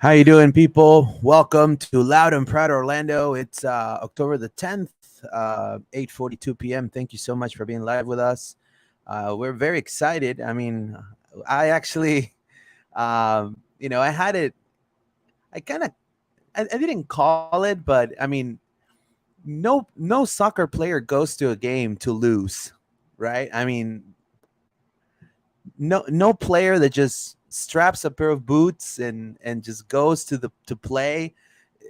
How you doing, people? Welcome to Loud and Proud Orlando. It's October the 10th, 8:42 p.m. Thank you so much for being live with us. We're very excited. I mean, I actually, I had it. I kind of, I didn't call it, but I mean, no soccer player goes to a game to lose, right? I mean, no player that just straps a pair of boots and just goes to play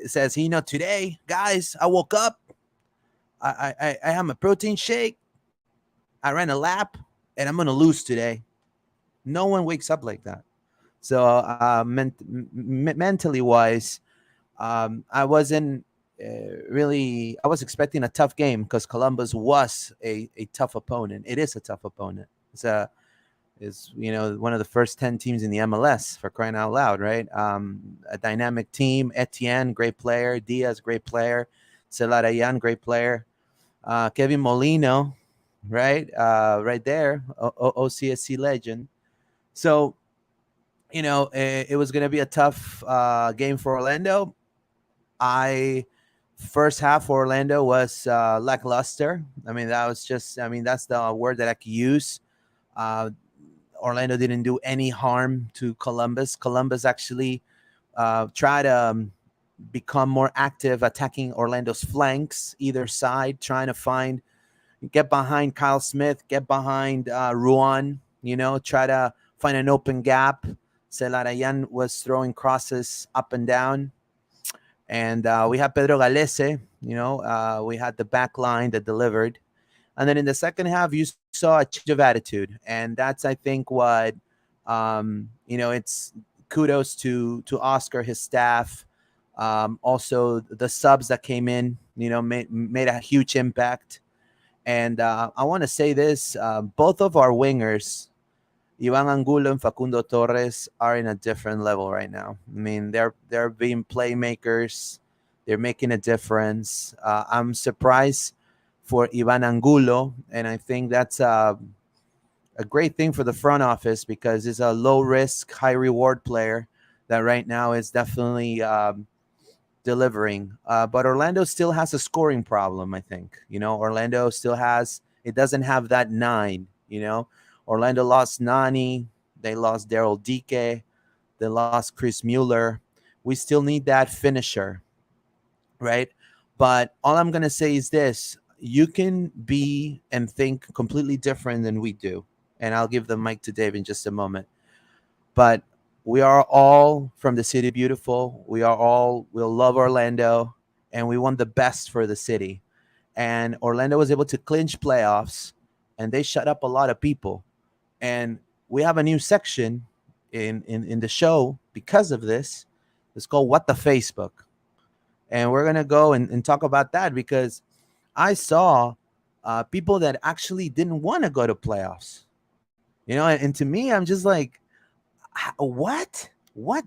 says, today, guys, I woke up, I have a protein shake, I ran a lap, and I'm gonna lose today. No one wakes up like that. So mentally wise, I wasn't really. I was expecting a tough game because Columbus was a tough opponent. It is a tough opponent. Is one of the first 10 teams in the MLS, for crying out loud, right? A dynamic team. Etienne, great player. Diaz, great player. Celarayan, great player. Kevin Molino, right? Right there, OCSC legend. So, it was going to be a tough game for Orlando. I First half for Orlando was lackluster. I mean, that's the word that I could use. Uh, Orlando didn't do any harm to Columbus. Columbus actually tried to become more active, attacking Orlando's flanks, either side, trying to get behind Kyle Smith, get behind Ruan, try to find an open gap. Celarayan was throwing crosses up and down. And we had Pedro Galese, we had the back line that delivered. And then in the second half, you saw a change of attitude. And that's, I think, what, it's kudos to Oscar, his staff. Also, the subs that came in, made a huge impact. And I want to say this, both of our wingers, Ivan Angulo and Facundo Torres, are in a different level right now. I mean, they're being playmakers. They're making a difference. I'm surprised for Ivan Angulo, and I think that's a great thing for the front office because he's a low risk, high reward player that right now is definitely delivering. But Orlando still has a scoring problem, I think. Orlando still it doesn't have that nine. Orlando lost Nani, they lost Daryl Dike, they lost Chris Mueller. We still need that finisher, right? But all I'm going to say is this: you can be and think completely different than we do. And I'll give the mic to Dave in just a moment. But we are all from the city beautiful. We'll love Orlando, and we want the best for the city. And Orlando was able to clinch playoffs, and they shut up a lot of people. And we have a new section in the show because of this. It's called What the Facebook. And we're going to go and talk about that because I saw people that actually didn't want to go to playoffs. And to me, I'm just like, what? What?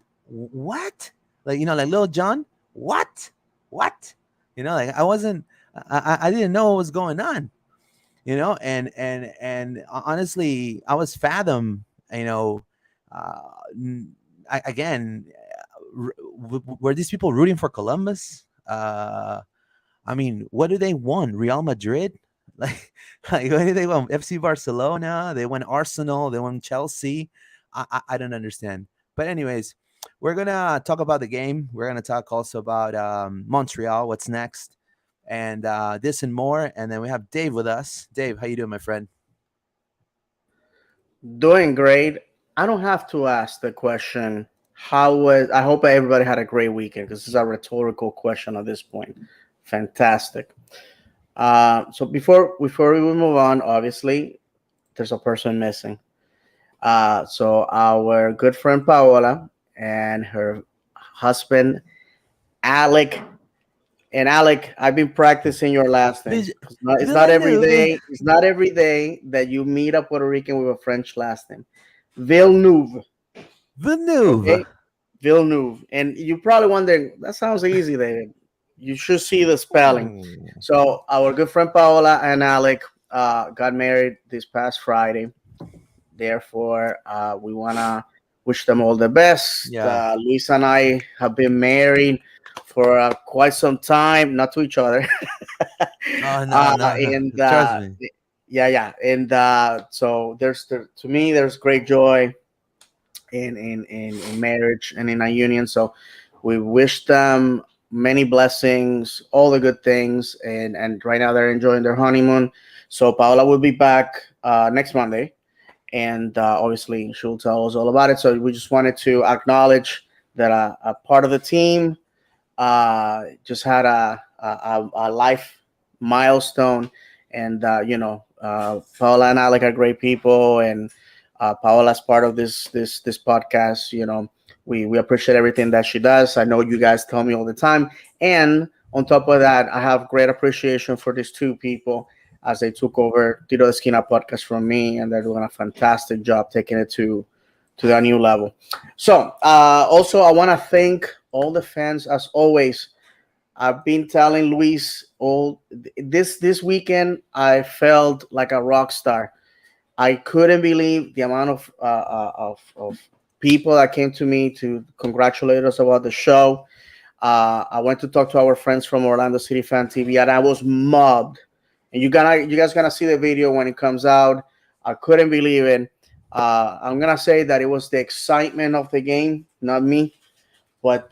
Like, like Lil Jon, what? Like I wasn't, I didn't know what was going on, and honestly, I was fathom, uh, again, were these people rooting for Columbus? I mean, what do they want? Real Madrid? Like what do they want? FC Barcelona? They want Arsenal? They want Chelsea? I don't understand. But anyways, we're gonna talk about the game. We're gonna talk also about Montreal. What's next? And this and more. And then we have Dave with us. Dave, how you doing, my friend? Doing great. I don't have to ask the question. How was? I hope everybody had a great weekend because this is a rhetorical question at this point. Fantastic. So before we move on, obviously there's a person missing. So our good friend Paola and her husband Alec. And Alec, I've been practicing your last name. It's not every Villeneuve. day. It's not every day that you meet a Puerto Rican with a French last name. Villeneuve. Villeneuve. Okay, Villeneuve. And you're probably wondering, that sounds easy, David. You should see the spelling. Ooh. So our good friend Paola and Alec got married this past Friday. Therefore, we Wish them all the best. Yeah. Luis and I have been married for quite some time, not to each other. Oh no, no. And Trust me. yeah, yeah. And so to me, there's great joy in marriage and in a union. So we wish them many blessings, all the good things, and right now they're enjoying their honeymoon. So Paola will be back next Monday, and obviously she'll tell us all about it. So we just wanted to acknowledge that a part of the team just had a life milestone, and Paola and Alec are great people, and Paola's part of this podcast. We appreciate everything that she does. I know you guys tell me all the time, and on top of that, I have great appreciation for these two people as they took over Tiro de Esquina podcast from me, and they're doing a fantastic job taking it to that new level. So, also, I want to thank all the fans as always. I've been telling Luis all this weekend. I felt like a rock star. I couldn't believe the amount of people that came to me to congratulate us about the show. I went to talk to our friends from Orlando City Fan TV, and I was mobbed. And you guys gonna see the video when it comes out. I couldn't believe it. I'm gonna say that it was the excitement of the game, not me. But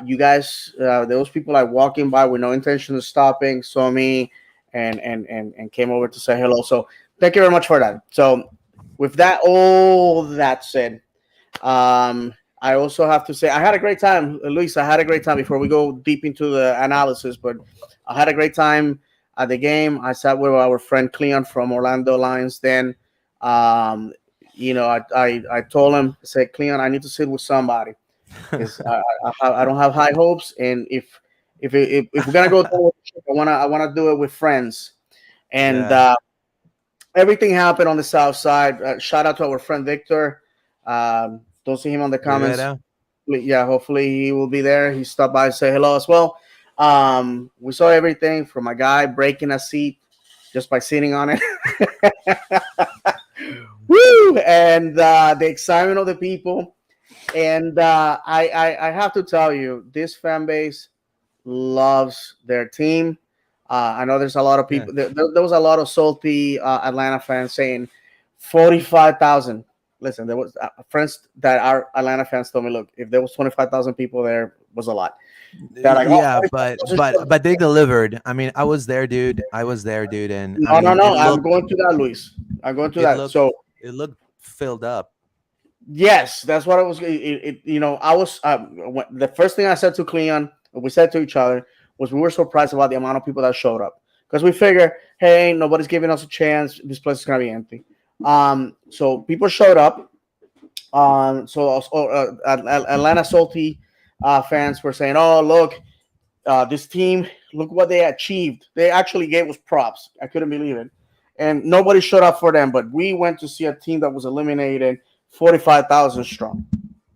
you guys, those people like walking by with no intention of stopping, saw me and came over to say hello. So thank you very much for that. So with that, all that said, I also have to say I had a great time, Luis. I had a great time before we go deep into the analysis, but I had a great time at the game. I sat with our friend Cleon from Orlando Lions. Then, um, I told him, I said, Cleon, I need to sit with somebody because I don't have high hopes, and if we're gonna go, I wanna do it with friends, and Yeah. everything happened on the south side. Shout out to our friend Victor. Don't see him on the comments. Rivera. Yeah, hopefully he will be there. He stopped by and say hello as well. We saw everything from a guy breaking a seat just by sitting on it. Woo! And the excitement of the people. And I have to tell you, this fan base loves their team. I know there's a lot of Yeah. people. There was a lot of salty Atlanta fans saying 45,000. Listen, there was friends that are Atlanta fans told me, look, if there was 25,000 people there, was a lot. They're like, oh, Yeah, but 45,000 but shows. but they delivered. I mean, I was there, dude. I was there, dude, and I No, no, mean, no. I'm going to that, Luis. I'm going to it that. looked So it looked filled up. yes, that's what I was. I was the first thing I said to Cleon, we said to each other, was we were surprised about the amount of people that showed up because we figure, hey, nobody's giving us a chance. This place is gonna be empty. So people showed up. Atlanta Salty fans were saying, "Oh, look, this team, look what they achieved. They actually gave us props. I couldn't believe it. And nobody showed up for them, but we went to see a team that was eliminated 45,000 strong.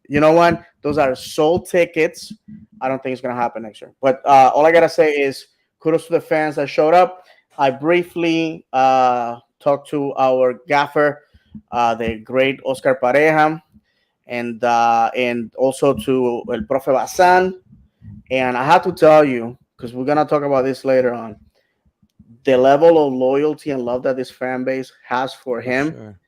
You know what? Those are sold tickets. I don't think it's going to happen next year. But all I got to say is kudos to the fans that showed up. I briefly talked to our gaffer, the great Oscar Pareja, and also to El Profe Bazan, and I have to tell you, because we're gonna talk about this later on, the level of loyalty and love that this fan base has for For him sure.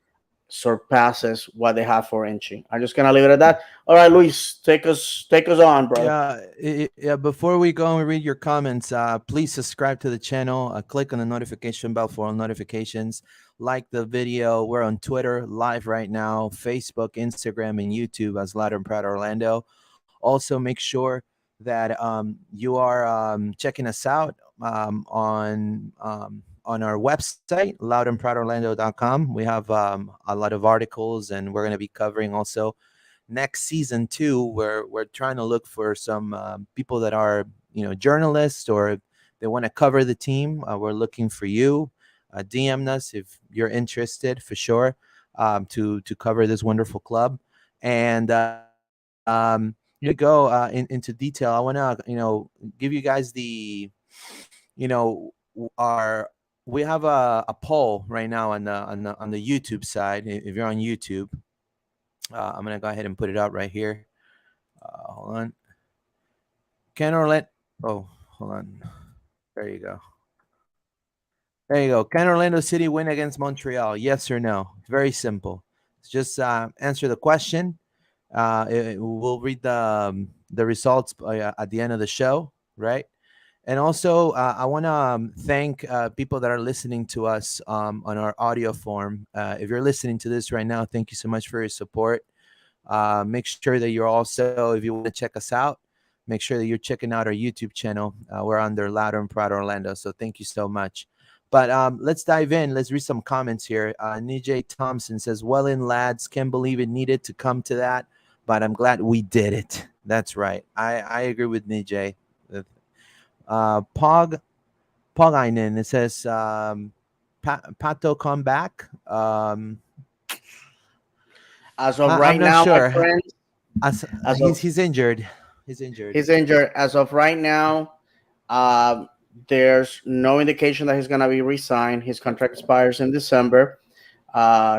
surpasses what they have for Inchi. I'm just gonna leave it at that. All right, Luis, take us on, brother. Yeah, yeah. Before we go and read your comments, please subscribe to the channel. Click on the notification bell for all notifications. Like the video. We're on Twitter live right now, Facebook, Instagram, and YouTube as Loud and Proud Orlando. Also, make sure that you are checking us out on our website, loudandproudorlando.com. We have a lot of articles, and we're going to be covering also next season too. We're trying to look for some people that are journalists or they want to cover the team. We're looking for you. DM us if you're interested for sure, to cover this wonderful club. And to go into detail, I want to give you guys our we have a poll right now on the YouTube side. If you're on YouTube, I'm gonna go ahead and put it up right here. Hold on. Can Orlando? Oh, hold on. There you go. There you go. Can Orlando City win against Montreal? Yes or no? It's very simple. Just answer the question. We'll read the results at the end of the show, right? And also, I want to thank people that are listening to us on our audio form. If you're listening to this right now, thank you so much for your support. Make sure that you're also, if you want to check us out, make sure that you're checking out our YouTube channel. We're under Louder and Proud Orlando. So thank you so much. But let's dive in. Let's read some comments here. Nijay Thompson says, "Well in, lads. Can't believe it needed to come to that, but I'm glad we did it." That's right. I agree with Nijay. Pog Pogainen, it says, Pato come back. As of I'm right not now, my sure. friends, as of He's injured. He's injured. he's injured. As of right now, um, there's no indication that he's gonna be re-signed. His contract expires in December.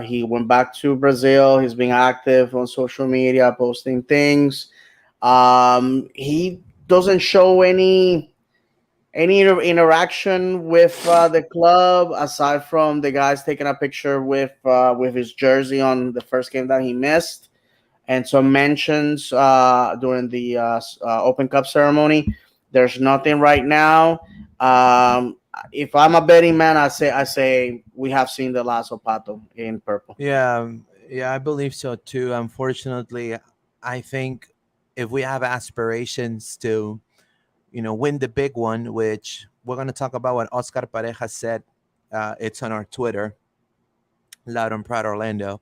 He went back to Brazil. He's being active on social media, posting things. He doesn't show any interaction with the club aside from the guys taking a picture with his jersey on the first game that he missed, and some mentions during the Open Cup ceremony. There's nothing right now. Um, if I'm a betting man, I say we have seen the last of Pato in purple. Yeah, yeah, I believe so too. Unfortunately, I think if we have aspirations to, win the big one, which we're going to talk about what Oscar Pareja said. It's on our Twitter, Loud and Proud Orlando.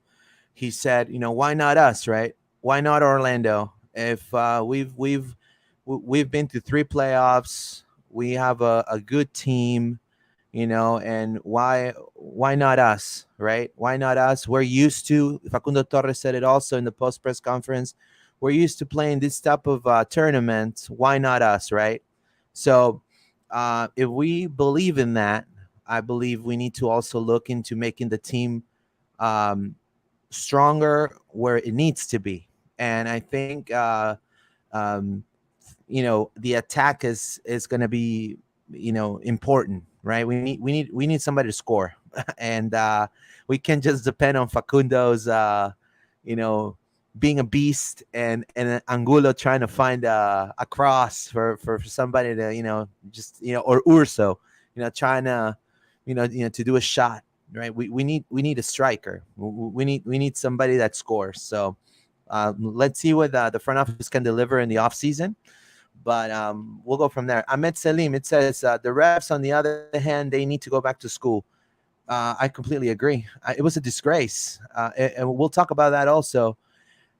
He said, why not us, right? Why not Orlando? If we've been to three playoffs, we have a good team, and why not us, right? Why not us? We're used to. Facundo Torres said it also in the post press conference. We're used to playing this type of tournament. Why not us, right? So, if we believe in that, I believe we need to also look into making the team um, stronger where it needs to be. And I think um, the attack is going to be important, right? We need somebody to score, and we can just depend on Facundo's you know being a beast, and Angulo trying to find a cross for somebody to just or Urso trying to to do a shot, right? We need a striker. We need somebody that scores. So let's see what the front office can deliver in the offseason. But we'll go from there. Ahmed Salim, it says the refs, on the other hand, they need to go back to school. I completely agree. It was a disgrace, and we'll talk about that also.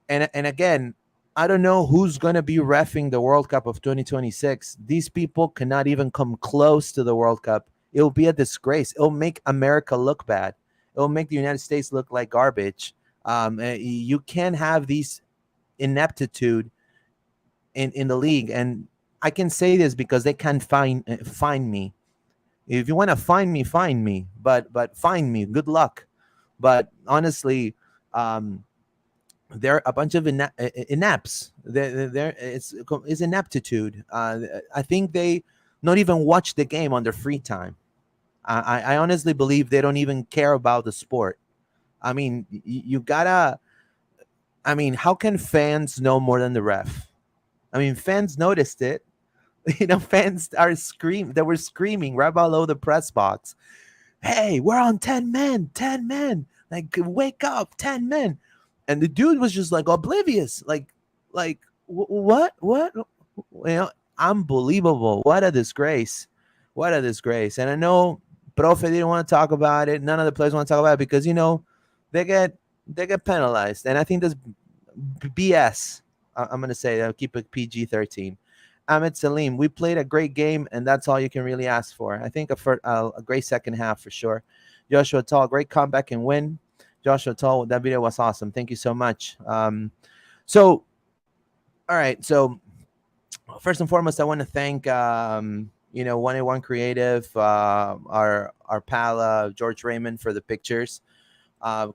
And again, I don't know who's going to be refing the World Cup of 2026. These people cannot even come close to the World Cup. It'll be a disgrace. It'll make America look bad. It'll make the United States look like garbage. You can't have these ineptitude in the league. And I can say this because they can't find me. If you want to find me. But find me. Good luck. But honestly, um, they're a bunch of inepts. It's ineptitude. I think they not even watch the game on their free time. I honestly believe they don't even care about the sport. I mean, you gotta. I mean, how can fans know more than the ref? I mean, fans noticed it. Fans are scream. They were screaming right below the press box. Hey, we're on 10 men, 10 men. Like, wake up, 10 men. And the dude was just like oblivious. What? Unbelievable. What a disgrace. What a disgrace. And I know Profe didn't want to talk about it. None of the players want to talk about it because, they get they get penalized. And I think that's BS. I'm going to say I'll keep it PG-13. Ahmed Salim, we played a great game, and that's all you can really ask for. I think a great second half for sure. Joshua Tall, great comeback and win. Joshua Tall, that video was awesome. Thank you so much. So, all right. So, first and foremost, I want to thank 181 Creative, our pal George Raymond for the pictures.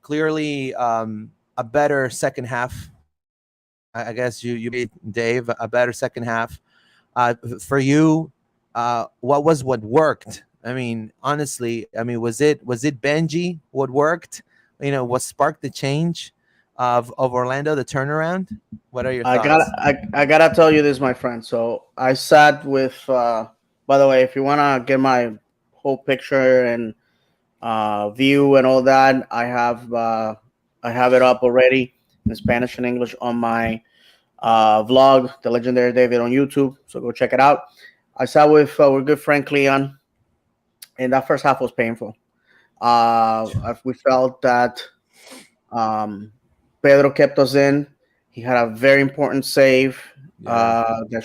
Clearly, a better second half. I guess you beat Dave a better second half. For you, what worked? I mean, honestly, I mean, was it Benji what worked? What sparked the change of Orlando, the turnaround? What are your I got thoughts? I gotta tell you this, my friend. So I sat with. By the way, if you wanna get my whole picture and view and all that, I have it up already in Spanish and English on my vlog, The Legendary David, on YouTube. So go check it out. I sat with our good friend Cleon, and that first half was painful. We felt that um, Pedro kept us in. He had a very important save Yeah, that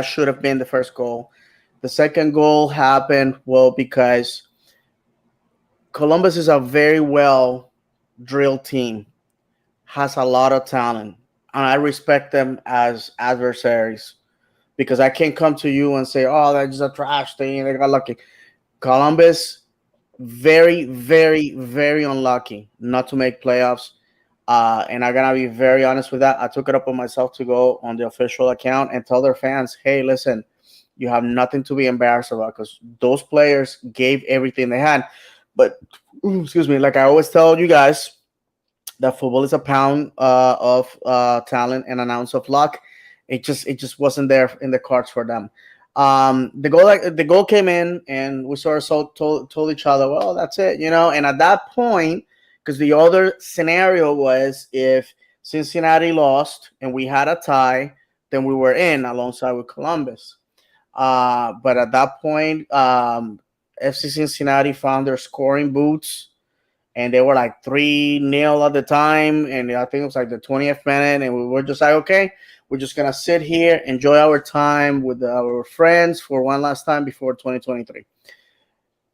should have been the first goal. The second goal happened well because Columbus is a very well drilled team, has a lot of talent, and I respect them as adversaries because I can't come to you and say, "Oh, that's just a trash team. They got lucky." Columbus, very, very, very unlucky not to make playoffs. And I gotta be very honest with that. I took it upon myself to go on the official account and tell their fans, "Hey, listen, you have nothing to be embarrassed about because those players gave everything they had." But excuse me, like I always tell you guys, that football is a pound of talent and an ounce of luck. It just wasn't there in the cards for them. The goal came in, and we sort of told each other, well, that's it, you know. And at that point, because the other scenario was if Cincinnati lost and we had a tie, then we were in alongside with Columbus. But at that point, FC Cincinnati found their scoring boots, and they were like 3-0 at the time, and I think it was like the 20th minute, and we were just like, okay, we're just gonna sit here, enjoy our time with our friends for one last time before 2023.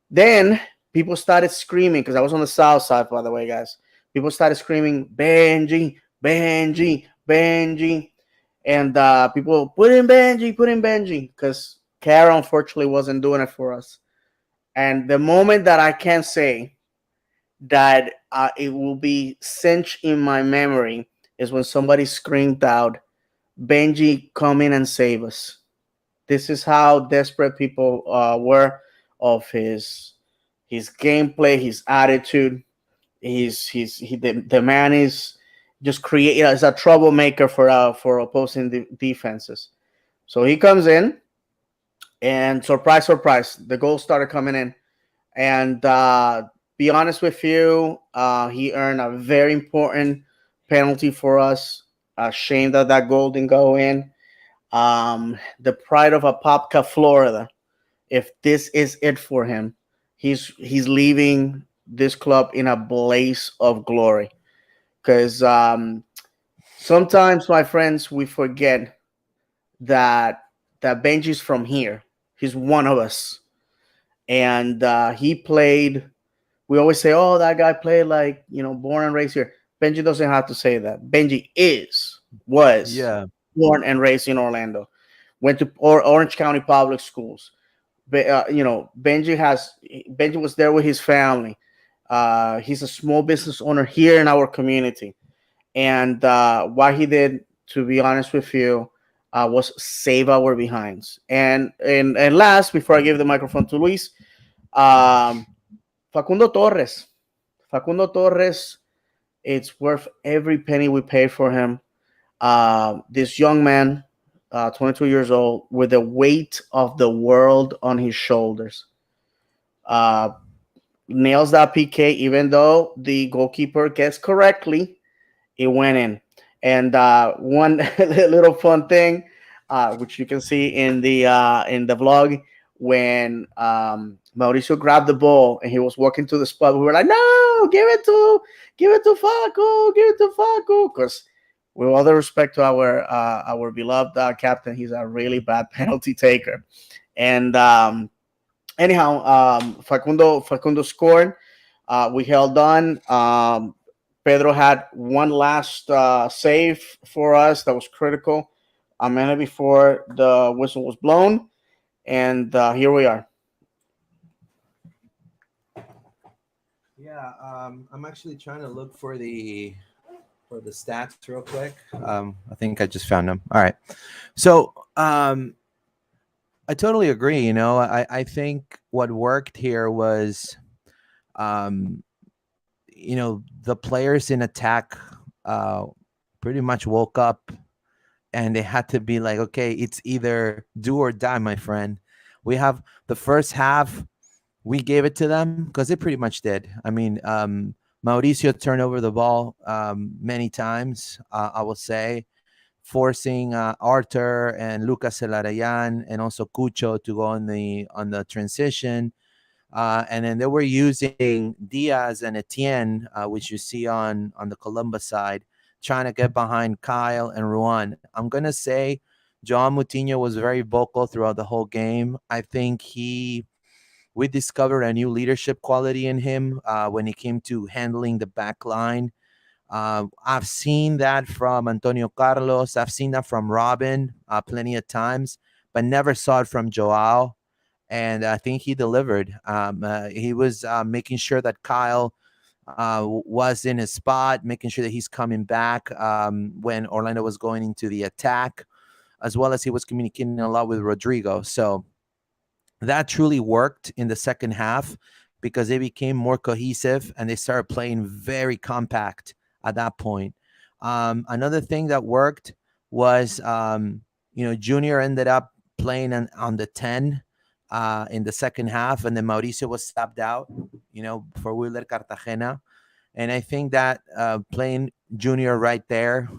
Then people started screaming because I was on the south side, by the way, guys. People started screaming, Benji, Benji, Benji, and people put in Benji, because Kara unfortunately wasn't doing it for us. And the moment that I can say that it will be cinched in my memory is when somebody screamed out, Benji, come in and save us. This is how desperate people were of his gameplay, his attitude. The man is just create as a troublemaker for opposing defenses. So he comes in, and surprise, surprise, the goals started coming in. And be honest with you, he earned a very important penalty for us. A shame that that goal didn't go in. The pride of Apopka, Florida. If this is it for him, he's leaving this club in a blaze of glory. Because sometimes, my friends, we forget that Benji's from here. He's one of us, and he played. We always say, "Oh, that guy played like born and raised here." Benji doesn't have to say that. Benji was yeah, born and raised in Orlando. Went to Orange County Public Schools. Benji was there with his family. He's a small business owner here in our community, and what he did, to be honest with you, was save our behinds. And last, before I give the microphone to Luis, um, Facundo Torres. Facundo Torres, it's worth every penny we paid for him. This young man, 22 years old, with the weight of the world on his shoulders, uh, nails that PK, even though the goalkeeper guessed correctly, it went in. And one little fun thing, which you can see in the vlog, when Mauricio grabbed the ball and he was walking to the spot, we were like, "No, give it to Facu, give it to Facu," because with all the respect to our beloved captain, he's a really bad penalty taker. And anyhow, Facundo scored. We held on. Pedro had one last save for us that was critical a minute before the whistle was blown, and here we are. yeah. I'm actually trying to look for the for the stats real quick. I think I just found them. All right. So I totally agree. I think what worked here was, um, the players in attack uh, pretty much woke up and they had to be like, okay, it's either do or die, my friend. We have the first half, we gave it to them because they pretty much did. I mean, Mauricio turned over the ball many times, I will say, forcing Arthur and Lucas Elarayan and also Cucho to go on the transition. And then they were using Diaz and Etienne, which you see on the Columbus side, trying to get behind Kyle and Ruan. I'm gonna say João Moutinho was very vocal throughout the whole game. I think we discovered a new leadership quality in him when it came to handling the back line. I've seen that from Antonio Carlos. I've seen that from Robin plenty of times, but never saw it from Joao. And I think he delivered. He was making sure that Kyle was in his spot, making sure that he's coming back when Orlando was going into the attack, as well as he was communicating a lot with Rodrigo. So that truly worked in the second half because they became more cohesive and they started playing very compact at that point. Another thing that worked was, Junior ended up playing on the 10 in the second half, and then Mauricio was subbed out, for Wheeler Cartagena. And I think that playing Junior right there,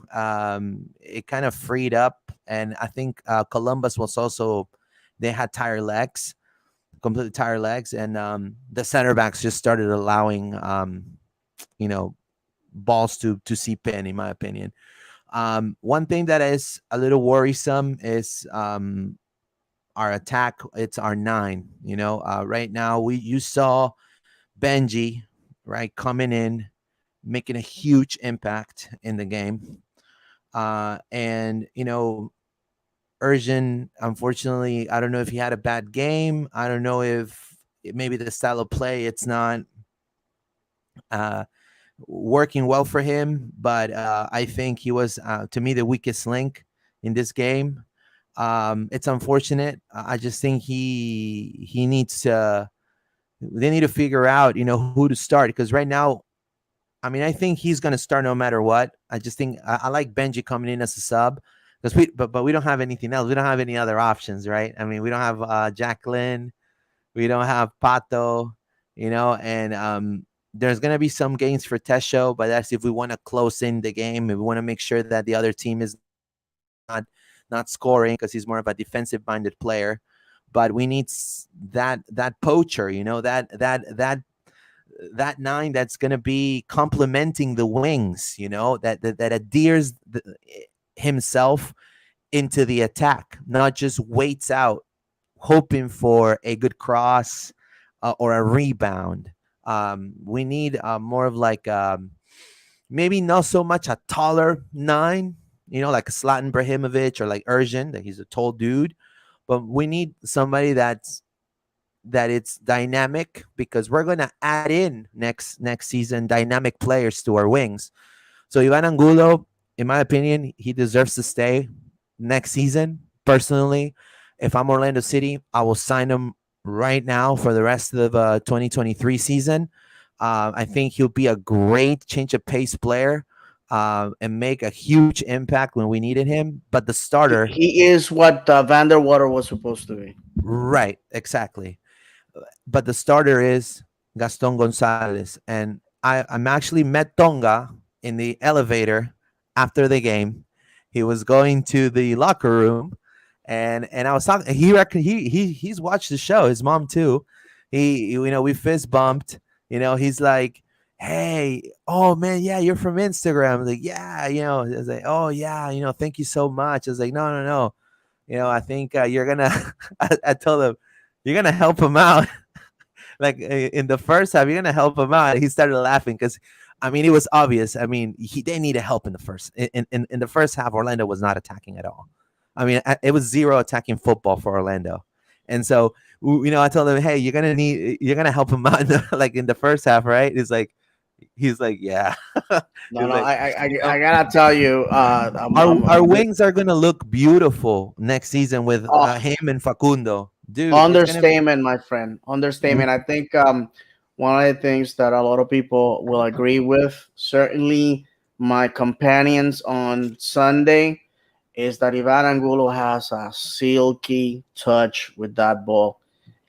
it kind of freed up. And I think Columbus was also, they had tired legs, completely tired legs, and the center backs just started allowing, you know, balls to seep in my opinion. One thing that is a little worrisome is our attack. It's our nine. Right now you saw Benji, right, coming in, making a huge impact in the game, and Urgent, unfortunately, I don't know if he had a bad game. I don't know if maybe the style of play it's not uh, working well for him, but I think he was, to me, the weakest link in this game. It's unfortunate. I just think he needs to. They need to figure out, who to start because right now, I mean, I think he's going to start no matter what. I just think I like Benji coming in as a sub because but we don't have anything else. We don't have any other options, right? I mean, we don't have Jacqueline, we don't have Pato, and there's going to be some gains for Tesho, but that's if we want to close in the game, if we want to make sure that the other team is not scoring because he's more of a defensive minded player. But we need that poacher, that nine that's going to be complementing the wings, that adheres himself into the attack, not just waits out hoping for a good cross or a rebound. We need more of like maybe not so much a taller nine, like a Zlatan Brahimovic or like Erjan, that he's a tall dude, but we need somebody that it's dynamic because we're going to add in next season dynamic players to our wings. So Ivan Angulo, in my opinion, he deserves to stay next season. Personally, if I'm Orlando City, I will sign him right now for the rest of the 2023 season. I think he'll be a great change of pace player and make a huge impact when we needed him. But the starter, he is what Vanderwater was supposed to be. Right, exactly. But the starter is Gaston Gonzalez. And I'm actually met Tonga in the elevator after the game. He was going to the locker room, and I was talking. He's watched the show. His mom too. We fist bumped. He's like, "Hey, oh man, yeah, you're from Instagram." I'm like, "Yeah, I was like, "Oh yeah, thank you so much." I was like, "No, no, no, I think you're gonna." I told him, "You're gonna help him out." Like in the first half, you're gonna help him out. He started laughing because, I mean, it was obvious. I mean, they needed help in the first. In the first half, Orlando was not attacking at all. I mean, it was zero attacking football for Orlando, and so I told him, hey, you're gonna help him out, like in the first half, right? It's like, He's like, yeah. No, He's no, like, you know, I gotta tell you, our wings are gonna look beautiful next season with oh, him and Facundo, dude. It's gonna be understatement, my friend. Understatement. I think one of the things that a lot of people will agree with, certainly my companions on Sunday, is that Ivan Angulo has a silky touch with that ball.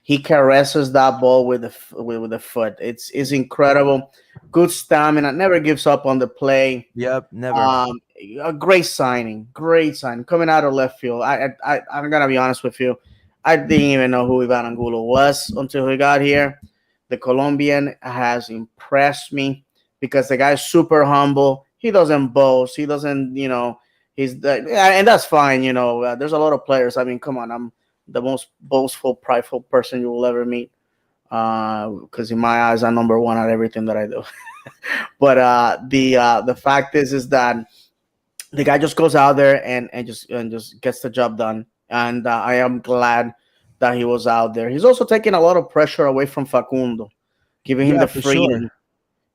He caresses that ball with with the foot. It's incredible. Good stamina. Never gives up on the play. yep, never. Um, a great signing. Great signing coming out of left field. I'm gonna be honest with you. I didn't even know who Ivan Angulo was until he got here. The Colombian has impressed me because the guy's super humble. He doesn't boast. He doesn't, yeah, and that's fine. There's a lot of players. I mean, come on, I'm the most boastful, prideful person you will ever meet. Because in my eyes, I'm number one at everything that I do. But the fact is that the guy just goes out there and just gets the job done. And I am glad that he was out there. He's also taking a lot of pressure away from Facundo, giving him Yeah, the for sure. freedom,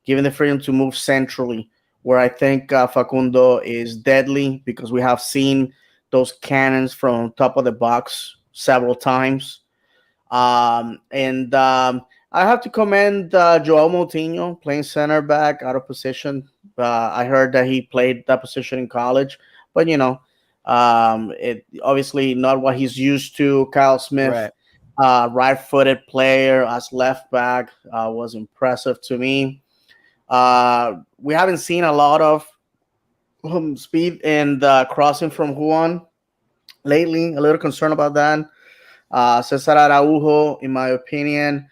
giving the freedom to move centrally, where I think Facundo is deadly because we have seen those cannons from top of the box several times. And I have to commend Joao Moutinho playing center back out of position. I heard that he played that position in college, but it obviously not what he's used to. Kyle Smith, Right. right-footed player as left back, was impressive to me. We haven't seen a lot of speed and crossing from Juan lately. A little concerned about that. Cesar Araujo, in my opinion,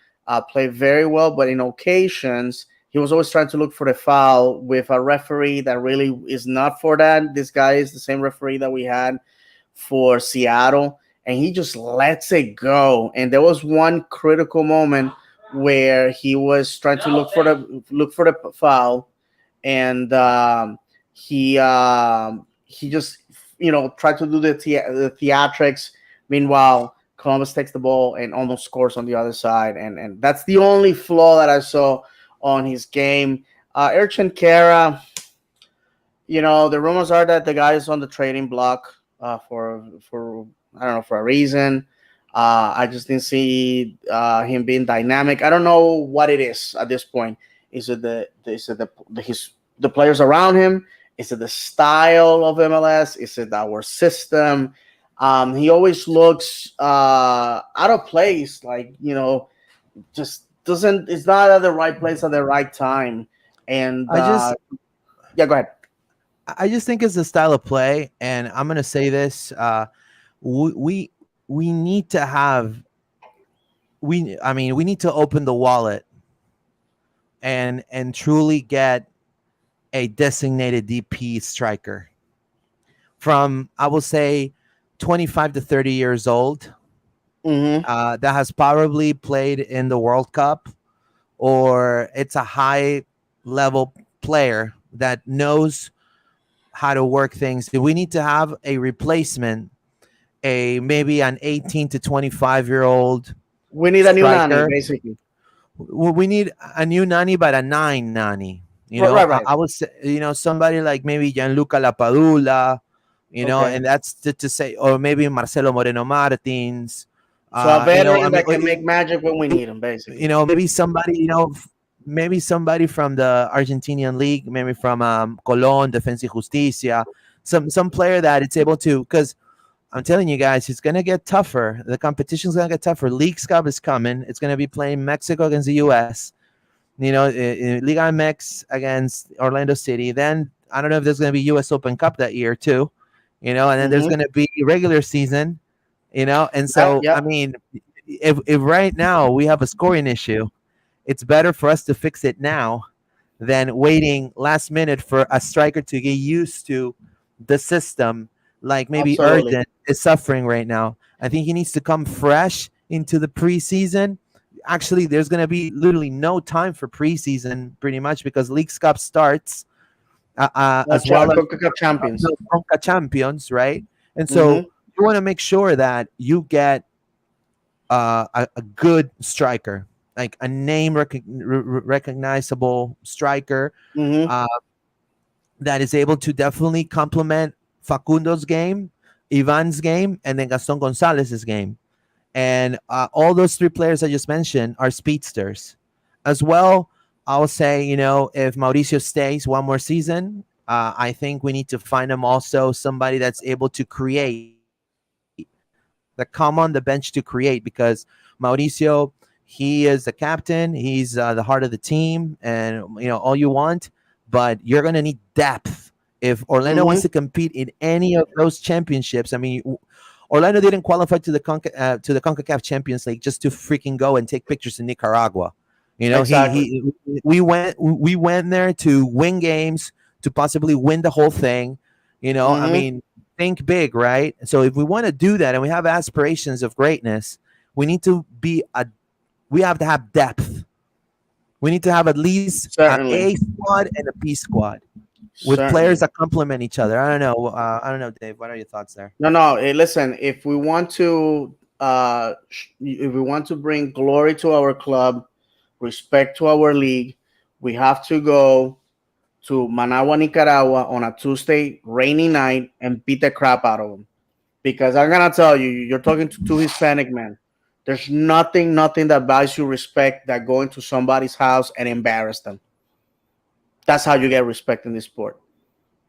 played very well, but in occasions, he was always trying to look for the foul with a referee that really is not for that. This guy is the same referee that we had for Seattle, and he just lets it go. And there was one critical moment where he was trying to look for the foul, and he just tried to do the theatrics. Meanwhile, Columbus takes the ball and almost scores on the other side, and that's the only flaw that I saw on his game. Erchan Kara, the rumors are that the guy is on the trading block for I don't know, for a reason. I just didn't see him being dynamic. I don't know what it is at this point. Is it the players around him? Is it the style of MLS? Is it our system? He always looks out of place, like just doesn't. It's not at the right place at the right time. And I just yeah, go ahead. I just think it's the style of play, and I'm gonna say this: we we need to have I mean, we need to open the wallet and truly get a designated DP striker from, I will say, 25 to 30 years old, Mm-hmm. that has probably played in the World Cup, or it's a high level player that knows how to work things. We need to have a replacement, a maybe an 18 to 25-year-old We need a new nanny, striker. basically. We need a new Nani, but a nine Nani. Right, right, right. I would say, somebody like maybe Gianluca Lapadula, Okay. and that's to say, or maybe Marcelo Moreno Martins. So a I veteran mean, that can make magic when we need him, basically. maybe somebody, maybe somebody from the Argentinian league, maybe from Colón, Defensa y Justicia, some player that it's able to, because I'm telling you guys, it's gonna get tougher. The competition's gonna get tougher. League Cup is coming. It's gonna be playing Mexico against the U.S. Liga MX against Orlando City. Then I don't know if there's gonna be U.S. Open Cup that year too. And then there's Mm-hmm. gonna be regular season. And Yep, so I yep. mean, if right now we have a scoring issue, it's better for us to fix it now than waiting last minute for a striker to get used to the system, like maybe Absolutely. Urgent is suffering right now. I think he needs to come fresh into the preseason. Actually, there's going to be literally no time for preseason pretty much, because League Cup starts, as well as CONCACAF champions. the Conca Champions, right? And so Mm-hmm. you want to make sure that you get a good striker. like a name recognizable striker Mm-hmm. uh, that is able to definitely complement Facundo's game, Ivan's game, and then Gaston Gonzalez's game. And all those three players I just mentioned are speedsters. As well, I'll say, if Mauricio stays one more season, I think we need to find him also somebody that's able to create, that come on the bench to create, because Mauricio, he is the captain, he's the heart of the team, and all you want, but you're gonna need depth if Orlando wants to Mm-hmm. compete in any of those championships. I mean, Orlando didn't qualify to the CONCACAF Champions League just to freaking go and take pictures in Nicaragua. Exactly. He we went there to win games, to possibly win the whole thing. I Mm-hmm. mean, think big, right? So if we want to do that and we have aspirations of greatness, we need to we have to have depth. We need to have at least an Certainly. A squad and a B squad with players Certainly. that complement each other. I don't know. I don't know, Dave. What are your thoughts there? No, no. Listen, if we want to, if we want to bring glory to our club, respect to our league, we have to go to Managua, Nicaragua on a Tuesday rainy night and beat the crap out of them. Because I'm gonna tell you, you're talking to two Hispanic men. There's nothing that buys you respect that going to somebody's house and embarrass them. That's how you get respect in this sport.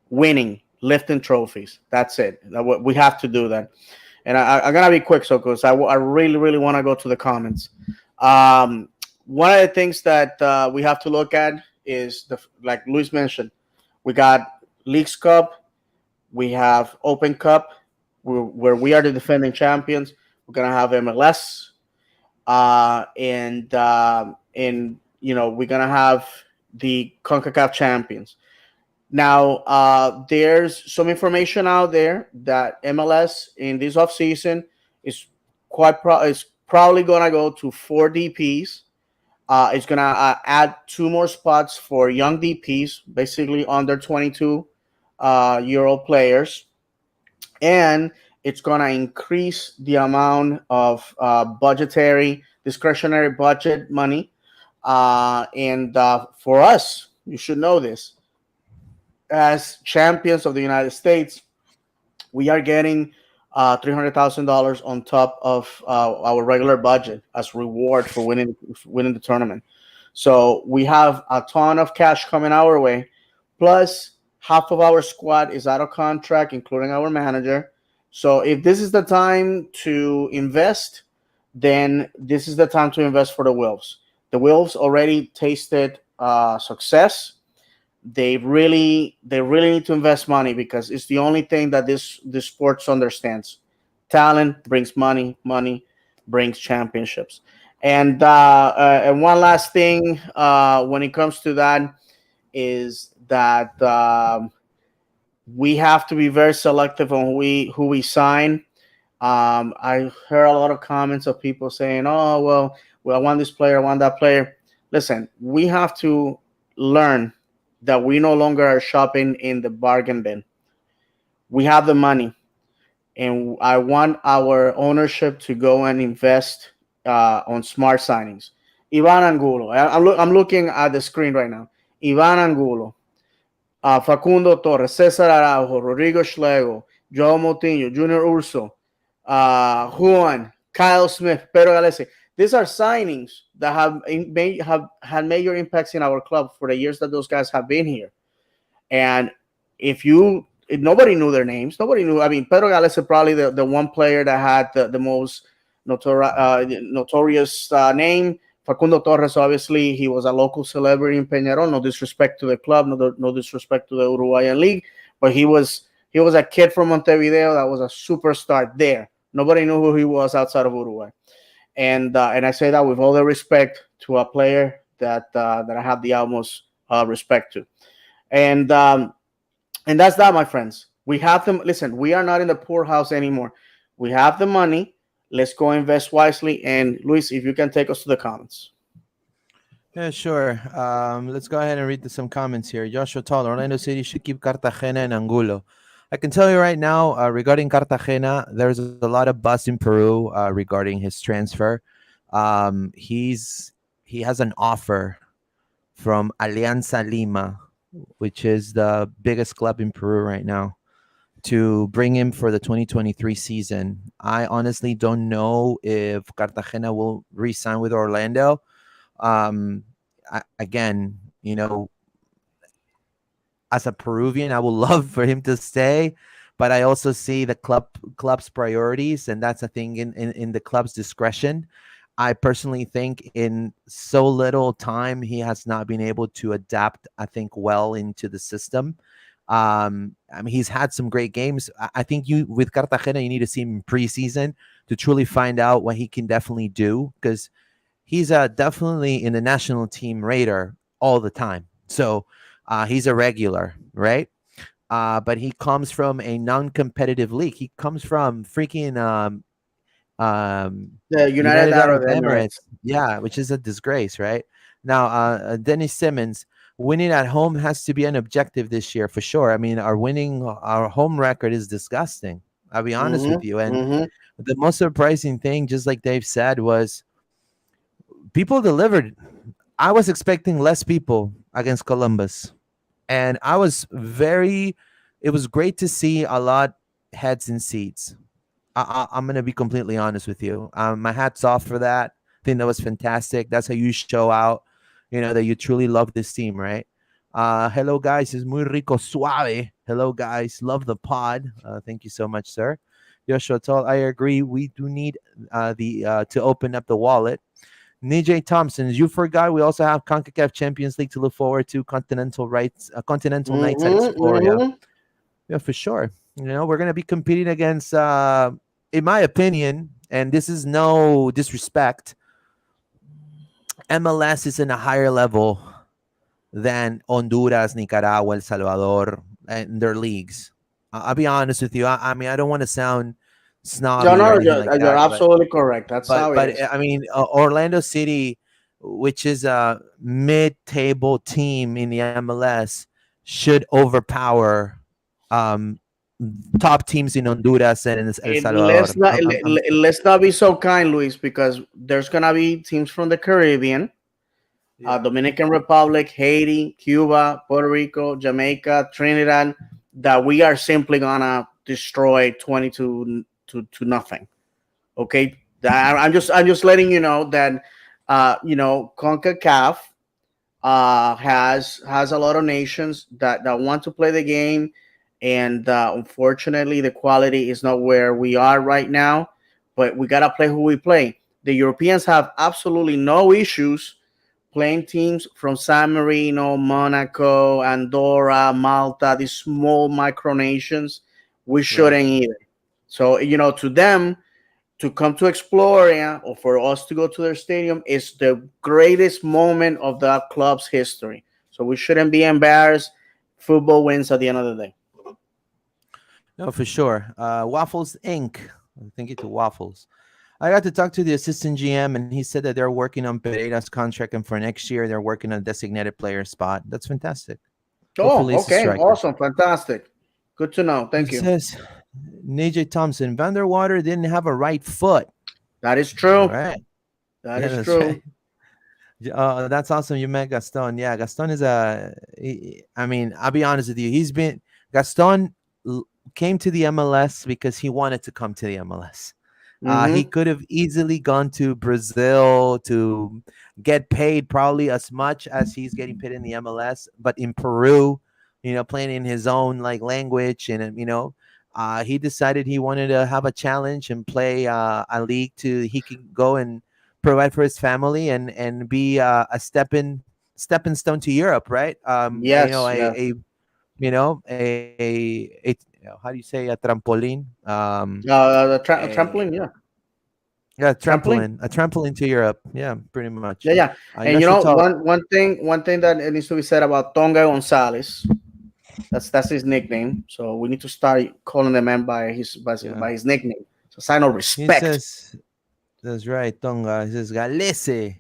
Winning, lifting trophies. That's it. We have to do that. And I'm gonna be quick, so because I really want to go to the comments. Um, One of the things that we have to look at is like Luis mentioned, we got Leagues Cup, we have Open Cup, where we are the defending champions. We're gonna have MLS, and we're gonna have the Concacaf champions. Now, there's some information out there that MLS in this offseason is is probably gonna go to four DPs. It's gonna add two more spots for young DPs, basically under 22 year old players, and it's going to increase the amount of budgetary discretionary budget money. And For us, you should know this, as champions of the United States, we are getting $300,000 on top of our regular budget as reward for winning the tournament. So we have a ton of cash coming our way. Plus, half of our squad is out of contract, including our manager. So if this is the time to invest, then this is the time to invest for the Wolves. The Wolves already tasted success. They really need to invest money because it's the only thing that this sports understands. Talent brings money, money brings championships. And one last thing when it comes to that is that we have to be very selective on who we sign. I heard a lot of comments of people saying, "Oh, well, I want this player, I want that player." Listen, we have to learn that we no longer are shopping in the bargain bin. We have the money, and I want our ownership to go and invest on smart signings. Ivan Angulo. I'm looking at the screen right now. Ivan Angulo, Facundo Torres, Cesar Araujo, Rodrigo Schlegel, Joe Moutinho, Junior Urso, Juan, Kyle Smith, Pedro Galese. These are signings that have had major impacts in our club for the years that those guys have been here. And if nobody knew their names, nobody knew. I mean, Pedro Galese is probably the one player that had the most notorious name. Facundo Torres, obviously, he was a local celebrity in Peñarol. No disrespect to the club, no disrespect to the Uruguayan league, but he was a kid from Montevideo that was a superstar there. Nobody knew who he was outside of Uruguay, and I say that with all the respect to a player that I have the utmost respect to, and um, and that's that, my friends. We have them. Listen, we are not in the poorhouse anymore. We have the money. Let's go invest wisely. And Luis, if you can take us to the comments. Yeah, sure. Let's go ahead and read some comments here. Joshua Tall, Orlando City should keep Cartagena and Angulo. I can tell you right now, regarding Cartagena, there's a lot of buzz in Peru regarding his transfer. He's he has an offer from Alianza Lima, which is the biggest club in Peru right now, to bring him for the 2023 season. I honestly don't know if Cartagena will re-sign with Orlando. Again, as a Peruvian, I would love for him to stay, but I also see the club's priorities, and that's a thing in the club's discretion. I personally think in so little time he has not been able to adapt, I think, well into the system. I mean, he's had some great games. I think you with Cartagena, you need to see him in preseason to truly find out what he can definitely do, because he's definitely in the national team radar all the time. So he's a regular, right? But he comes from a non-competitive league. He comes from freaking um, The United United Arab Arab Emirates, Emirates. yeah, which is a disgrace, right? Now, Dennis Simmons, winning at home has to be an objective this year for sure. I mean, our home record is disgusting. I'll be honest with you. And Mm-hmm. the most surprising thing, just like Dave said, was people delivered. I was expecting less people against Columbus, and it was great to see a lot heads in seats. I'm gonna be completely honest with you. My hat's off for that. I think that was fantastic. That's how you show out, that you truly love this team, right? Hello guys, it's muy rico suave. Hello guys, love the pod. Thank you so much, sir. Joshua Toll, I agree. We do need the to open up the wallet. Nijay Thompson, you forgot we also have CONCACAF Champions League to look forward to. Continental nights at Mm-hmm. Exploria. Mm-hmm. Yeah, for sure. We're gonna be competing against, in my opinion, and this is no disrespect, MLS is in a higher level than Honduras, Nicaragua, El Salvador, and their leagues. I'll be honest with you. I mean, I don't want to sound No, snobby or no, anything like you're that, but absolutely correct. That's how it is. I mean, Orlando City, which is a mid-table team in the MLS, should overpower um, top teams in Honduras and in El Let's Salvador. not let's not be so kind, Luis, because there's gonna be teams from the Caribbean, Yeah, Dominican Republic, Haiti, Cuba, Puerto Rico, Jamaica, Trinidad, that we are simply gonna destroy 20 to nothing. Okay, I'm just letting you know that CONCACAF has a lot of nations that want to play the game, and unfortunately, the quality is not where we are right now. But we gotta play who we play. The Europeans have absolutely no issues playing teams from San Marino, Monaco, Andorra, Malta, these small micronations. We right. shouldn't either. So to them, to come to Exploria or for us to go to their stadium is the greatest moment of that club's history. So we shouldn't be embarrassed. Football wins at the end of the day. No, for sure. Waffles Inc. Thank you to Waffles. I got to talk to the assistant GM, and he said that they're working on Pereira's contract, and for next year, they're working on a designated player spot. That's fantastic. Hopefully, Oh, it's a okay. striker. Awesome. Fantastic. Good to know. It Thank you. says Nijay Thompson, Vanderwater didn't have a right foot. That is All true. right. That Yeah, is that's true. right. That's awesome. You met Gaston. Yeah, Gaston is I mean, I'll be honest with you. Gaston came to the MLS because he wanted to come to the MLS. He Mm-hmm. could have easily gone to Brazil to get paid probably as much as he's getting paid in the MLS, but in Peru, playing in his own like language, and he decided he wanted to have a challenge and play a league to he could go and provide for his family and be a stepping stone to Europe, right? Yes. Yes. How do you say a trampoline? A Trampoline. Yeah. Yeah, Trampoline. a trampoline to Europe. Yeah, pretty much. Yeah. Yeah. And Yoshi Tall. one thing that needs to be said about Tonga Gonzalez. That's his nickname. So we need to start calling the man by his Yeah, by his nickname. It's a sign of he respect. says that's right. Tonga. He says Galese.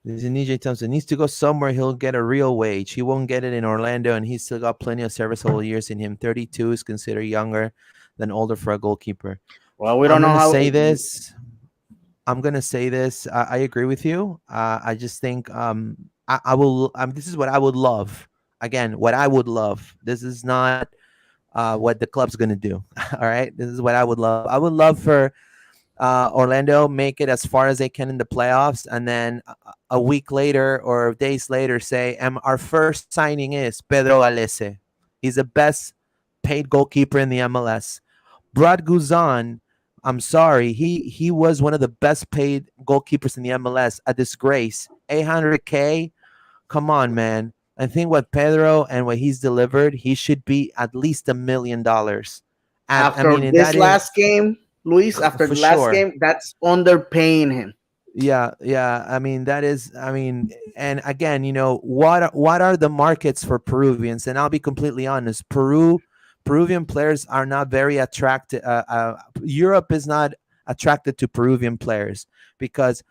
This is DJ Thompson needs to go somewhere. He'll get a real wage. He won't get it in Orlando, and he's still got plenty of serviceable years in him. 32 is considered younger than older for a goalkeeper. Well, we I'm don't know gonna how. say this. I'm gonna say this. I agree with you. I just think I will. This is what I would love. Again, what I would love. This is not what the club's gonna do. All right. This is what I would love. I would love for Orlando make it as far as they can in the playoffs, and then a week later or days later say, our first signing is Pedro Galese. He's the best paid goalkeeper in the MLS. Brad Guzan, I'm sorry, he was one of the best paid goalkeepers in the MLS. A disgrace. 800K. Come on, man. I think what Pedro and what he's delivered, he should be at least $1 million. I After mean, and this that is last game, Luis, after for the last sure. game, that's underpaying him. Yeah, yeah. I mean, that is. I mean, and again, what are the markets for Peruvians? And I'll be completely honest. Peruvian players are not very attractive. Europe is not attracted to Peruvian players because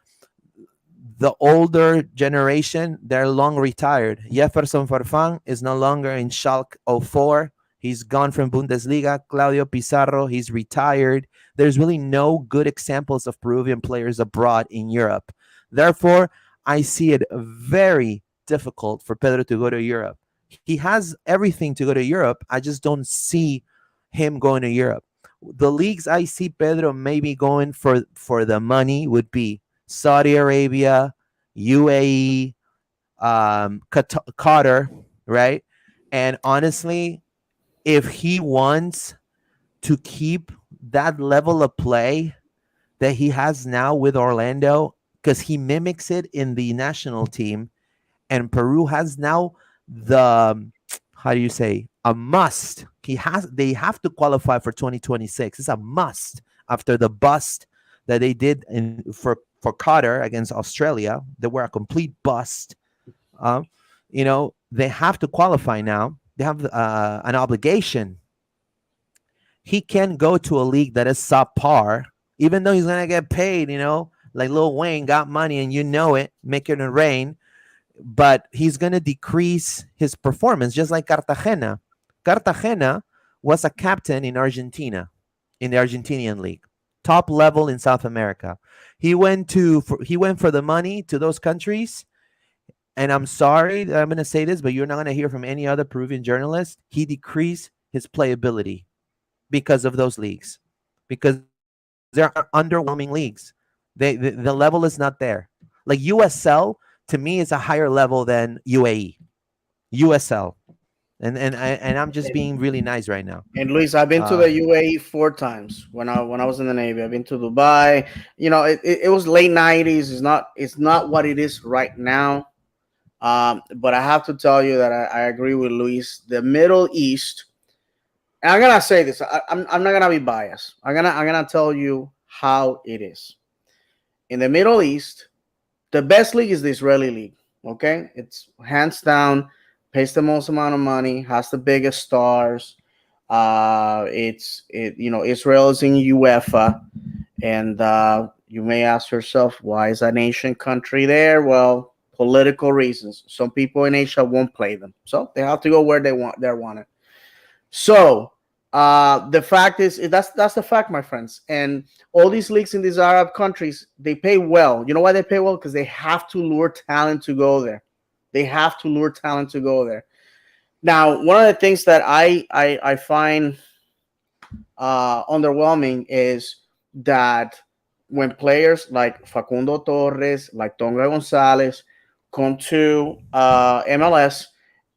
the older generation, they're long retired. Jefferson Farfan is no longer in Schalke 04. He's gone from Bundesliga. Claudio Pizarro, he's retired. There's really no good examples of Peruvian players abroad in Europe. Therefore, I see it very difficult for Pedro to go to Europe. He has everything to go to Europe. I just don't see him going to Europe. The leagues I see Pedro maybe going for the money would be Saudi Arabia, UAE, Qatar, right? And honestly, if he wants to keep that level of play that he has now with Orlando, because he mimics it in the national team, and Peru has now the how do you say a must. They have to qualify for 2026. It's a must after the bust that they did for Qatar against Australia. They were a complete bust. Um, they have to qualify now. They have an obligation. He can go to a league that is subpar, even though he's gonna get paid. Like Lil Wayne got money, and it, make it rain. But he's gonna decrease his performance, just like Cartagena. Cartagena was a captain in Argentina, in the Argentinian league, top level in South America. He went for the money to those countries, and I'm sorry that I'm going to say this, but you're not going to hear from any other Peruvian journalist. He decreased his playability because of those leagues, because they're underwhelming leagues. The level is not there. Like USL to me is a higher level than UAE. USL, and I'm just being really nice right now. And Luis, I've been to Uh, the UAE 4 times when I was in the Navy. I've been to Dubai. It was late 90s. It's not what it is right now. But I have to tell you that I agree with Luis. The Middle East. And I'm gonna say this. I'm not gonna be biased. I'm gonna tell you how it is. In the Middle East, the best league is the Israeli league. Okay, it's hands down, pays the most amount of money, has the biggest stars. Israel is in UEFA, and you may ask yourself, why is an Asian country there? Well, political reasons. Some people in Asia won't play them, so they have to go where they want. They're wanted. So the fact is, that's the fact, my friends. And all these leagues in these Arab countries, they pay well. You know why they pay well? Because they have to lure talent to go there. They have to lure talent to go there. Now, one of the things that I find underwhelming is that when players like Facundo Torres, like Tonga Gonzalez come to MLS,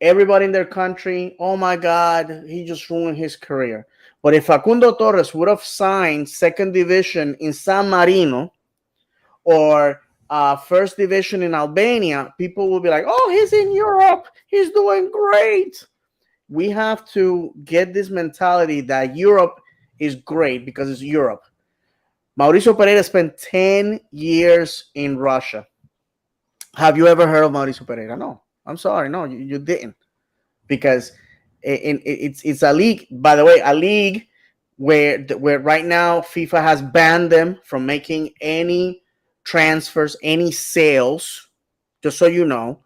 everybody in their country, oh my God, he just ruined his career. But if Facundo Torres would have signed second division in San Marino or first division in Albania, people will be like, oh, he's in Europe. He's doing great. We have to get this mentality that Europe is great because it's Europe. Mauricio Pereira spent 10 years in Russia. Have you ever heard of Mauricio Pereira? No. I'm sorry. No, you didn't. Because it's a league, by the way, a league where right now FIFA has banned them from making any transfers, any sales. Just so you know,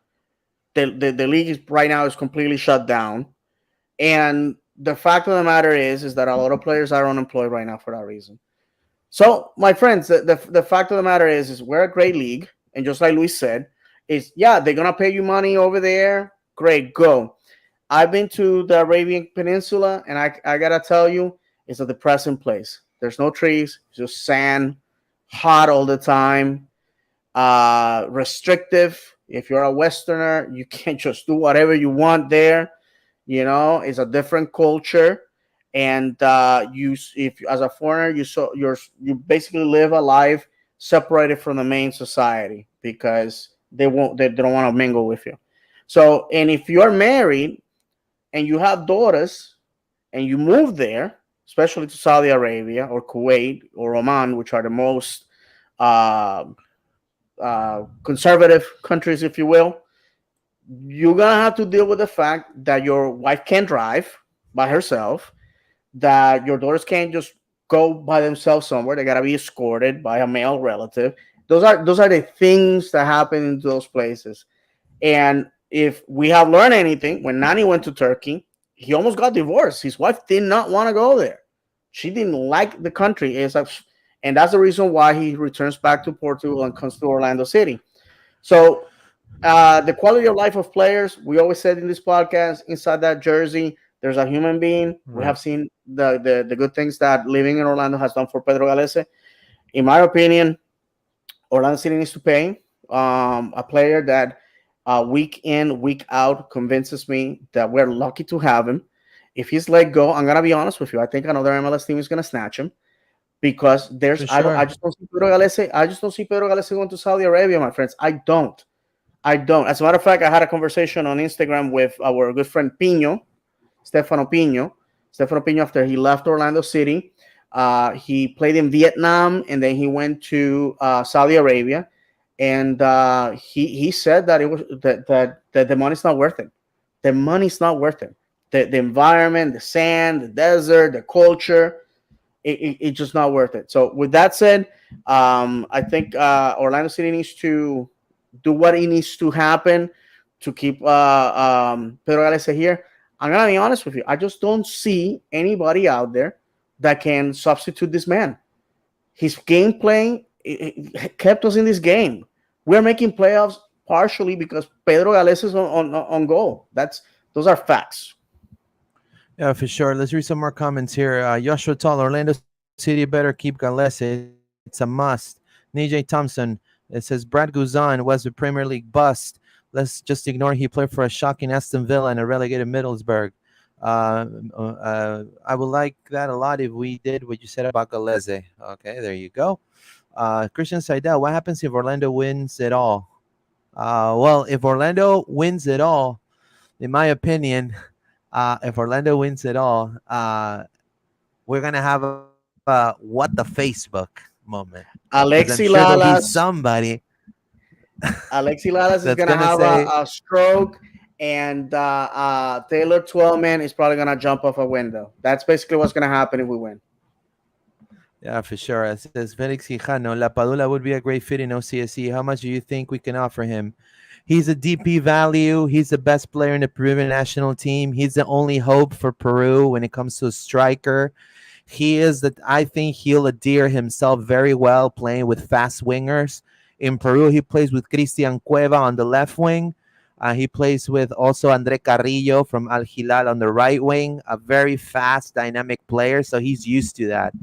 the league right now is completely shut down. And the fact of the matter is that a lot of players are unemployed right now for that reason. So, my friends, the fact of the matter is we're a great league, and just like Luis said, is yeah, they're gonna pay you money over there. Great, go. I've been to the Arabian Peninsula, and I gotta tell you, it's a depressing place. There's no trees, just sand, hot all the time, restrictive. If you're a Westerner, you can't just do whatever you want there. It's a different culture, and if as a foreigner, you basically live a life separated from the main society because they don't want to mingle with you. So, and if you're married and you have daughters and you move there, especially to Saudi Arabia or Kuwait or Oman, which are the most uh, conservative countries, if you will, you're gonna have to deal with the fact that your wife can't drive by herself, that your daughters can't just go by themselves somewhere. They gotta be escorted by a male relative. Those are the things that happen in those places. And if we have learned anything, when Nani went to Turkey, he almost got divorced. His wife did not want to go there. She didn't like the country. And that's the reason why he returns back to Portugal and comes to Orlando City. So the quality of life of players, we always said in this podcast, inside that jersey, there's a human being. We Right. have seen the good things that living in Orlando has done for Pedro Galese. In my opinion, Orlando City needs to pay a player that week in, week out convinces me that we're lucky to have him. If he's let go, I'm gonna be honest with you. I think another MLS team is gonna snatch him because For sure. I just don't see Pedro Galese going to Saudi Arabia, my friends. I don't. As a matter of fact, I had a conversation on Instagram with our good friend Stefano Pino. Stefano Pino, after he left Orlando City, he played in Vietnam and then he went to Saudi Arabia. And he said that that the money's not worth it. The money's not worth it. The environment, the sand, the desert, the culture, it's just not worth it. So with that said, I think Orlando City needs to do what it needs to happen to keep Pedro Galese here. I'm gonna be honest with you. I just don't see anybody out there that can substitute this man. His game playing it kept us in this game. We're making playoffs partially because Pedro Galese is on goal. Those are facts. Yeah, for sure. Let's read some more comments here. Joshua Tall, Orlando City better keep Galese. It's a must. Nijay Thompson, it says Brad Guzan was a Premier League bust. Let's just ignore he played for a shocking Aston Villa and a relegated Middlesbrough. I would like that a lot if we did what you said about Galese. Okay, there you go. Christian Seidel, what happens if Orlando wins it all? Well, if Orlando wins it all, in my opinion, if Orlando wins it all, we're gonna have a what the Facebook moment because I'm sure there'll be Alexi somebody Lalas that's is gonna gonna have say, a stroke, and Taylor Twellman is probably gonna jump off a window. That's basically what's gonna happen if we win. yeah, for sure. It says Felix Quijano, La Padula would be a great fit in OCSE. How much do you think we can offer him? He's a DP value. He's the best player in the Peruvian national team. He's the only hope for Peru when it comes to a striker. He is that I think he'll adhere himself very well playing with fast wingers. In Peru, he plays with Cristian Cueva on the left wing. He plays with also Andre Carrillo from Al Hilal on the right wing, a very fast, dynamic player. So he's used to that,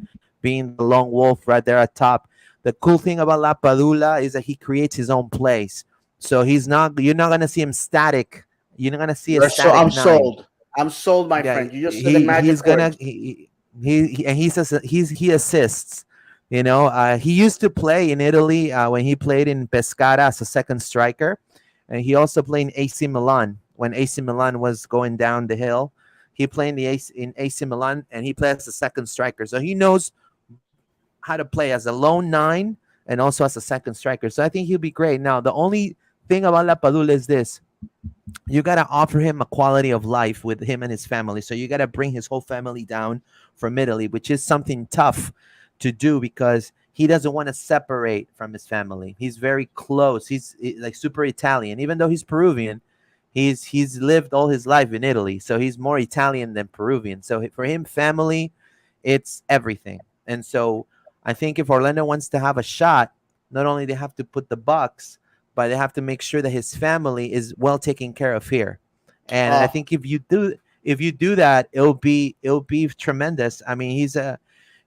being the lone wolf right there at top. The cool thing about La Padula is that he creates his own plays. So you're not gonna see him static. You're not gonna see a I'm static nine. sold. I'm sold, my Yeah, friend. You just said the magic he's gonna words. and he assists. He used to play in Italy when he played in Pescara as a second striker, and he also played in AC Milan when AC Milan was going down the hill. He played in AC Milan, and he plays as a second striker, so he knows how to play as a lone nine and also as a second striker. So I think he'll be great. Now the only thing about La Padula is this: you got to offer him a quality of life with him and his family. So you got to bring his whole family down from Italy, which is something tough to do because he doesn't want to separate from his family. He's very close. Like super Italian, even though he's Peruvian. He's lived all his life in Italy, so he's more Italian than Peruvian. So for him, family, it's everything. And so I think if Orlando wants to have a shot, not only they have to put the bucks, but they have to make sure that his family is well taken care of here. And I Oh, think if you do that, it'll be tremendous. I mean,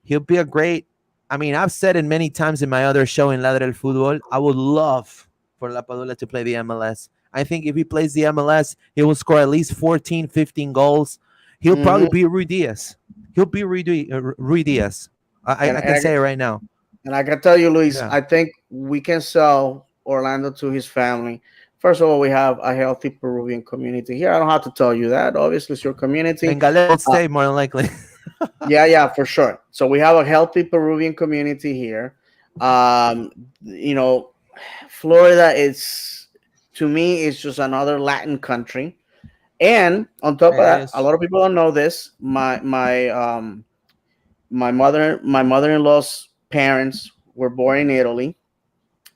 he'll be a great. I mean, I've said it many times in my other show in Ladre el Fútbol. I would love for La Padula to play the MLS. I think if he plays the MLS, he will score at least 14, 15 goals. He'll probably hmm be Rui Diaz. He'll be Rui Diaz. I and can say it right now. I can tell you, Luis, Yeah. I think we can sell Orlando to his family. First of all, we have a healthy Peruvian community here. I don't have to tell you that. Obviously, it's your community. And Gallet will Uh, stay more than likely. yeah, yeah, for sure. So we have a healthy Peruvian community here. Um, you know, Florida is, to me, is just another Latin country. And on top of It that, a is. lot of people don't know this. My mother-in-law's parents were born in Italy.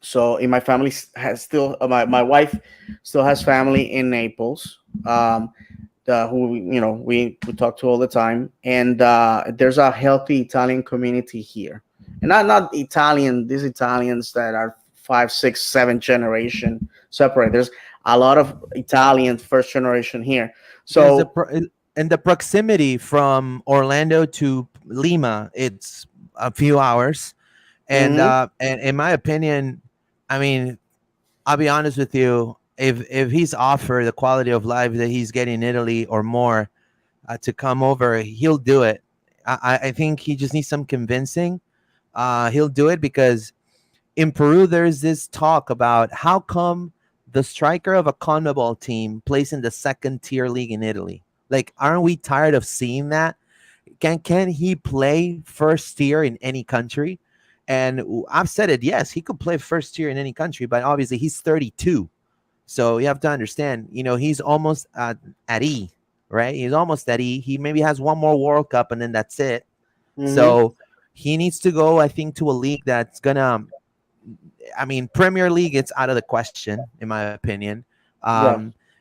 So in my family has still my wife still has family in Naples. Who we talk to all the time, and there's a healthy Italian community here, and not Italian these Italians that are five, six, seven generation separate. There's a lot of Italian first generation here. There's So and the proximity from Orlando to Lima. It's a few hours, mhm, and in my opinion, I mean, I'll be honest with you. If he's offered the quality of life that he's getting in Italy or more to come over, he'll do it. I think he just needs some convincing. He'll do it because in Peru there's this talk about how come the striker of a CONMEBOL team plays in the second tier league in Italy. Like, aren't we tired of seeing that? Can he play first tier in any country? And I've said it. Yes, he could play first tier in any country, but obviously he's 32. So you have to understand, he's almost at E, right? He's almost at E. He maybe has one more World Cup and then that's it. mhm, So he needs to go, I think, to a league that's gonna. I mean, Premier League, it's out of the question, in my opinion. yeah,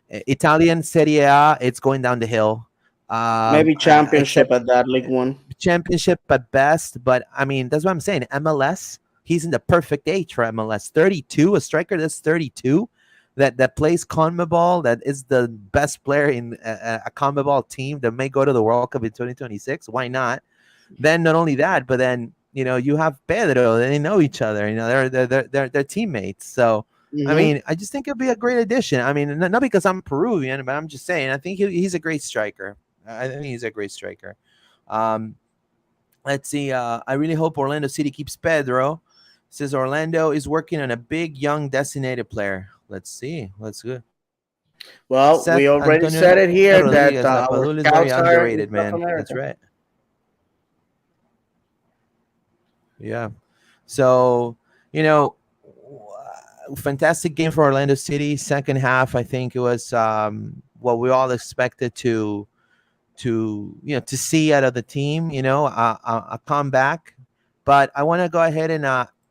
Italian Serie A, it's going down the hill. maybe Except championship at that League One. championship at best. But I mean, that's what I'm saying. MLS, he's in the perfect age for MLS. 32, a striker that's 32, that plays CONMEBOL, that is the best player in a CONMEBOL team that may go to the World Cup in 2026. Why not? Then not only that, but then you have Pedro. They know each other. They're teammates. So I Hmm. mean, I just think it'll be a great addition. I mean, not because I'm Peruvian, but I'm just saying. I think he's a great striker. I think he's a great striker. Um, let's see. I really hope Orlando City keeps Pedro. Says Orlando is working on a big young designated player. Let's see. Let's go. Well, Seth we already Antonio said it here that Rodriguez. La our Padula is very scouts are in underrated, South man. That's America. right. Yeah. So, you know, fantastic game for Orlando City. Second half, I think it was what we all expected to see out of the team. A comeback. But I want to go ahead and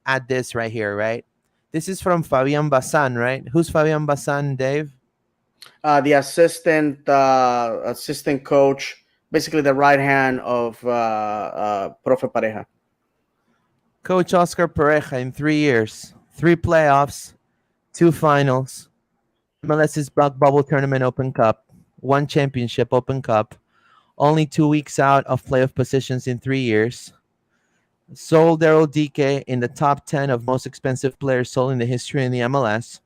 add this right here. Right, this is from Fabian Bazan. Right, who's Fabian Bazan, Dave? The assistant coach, basically the right hand of Profe Pareja. Coach Oscar Pareja in 3 years, three playoffs, two finals, MLS's Bubble Tournament Open Cup, one championship Open Cup, only 2 weeks out of playoff positions in 3 years. Sold Daryl DK in the top 10 of most expensive players sold in the history in the MLS.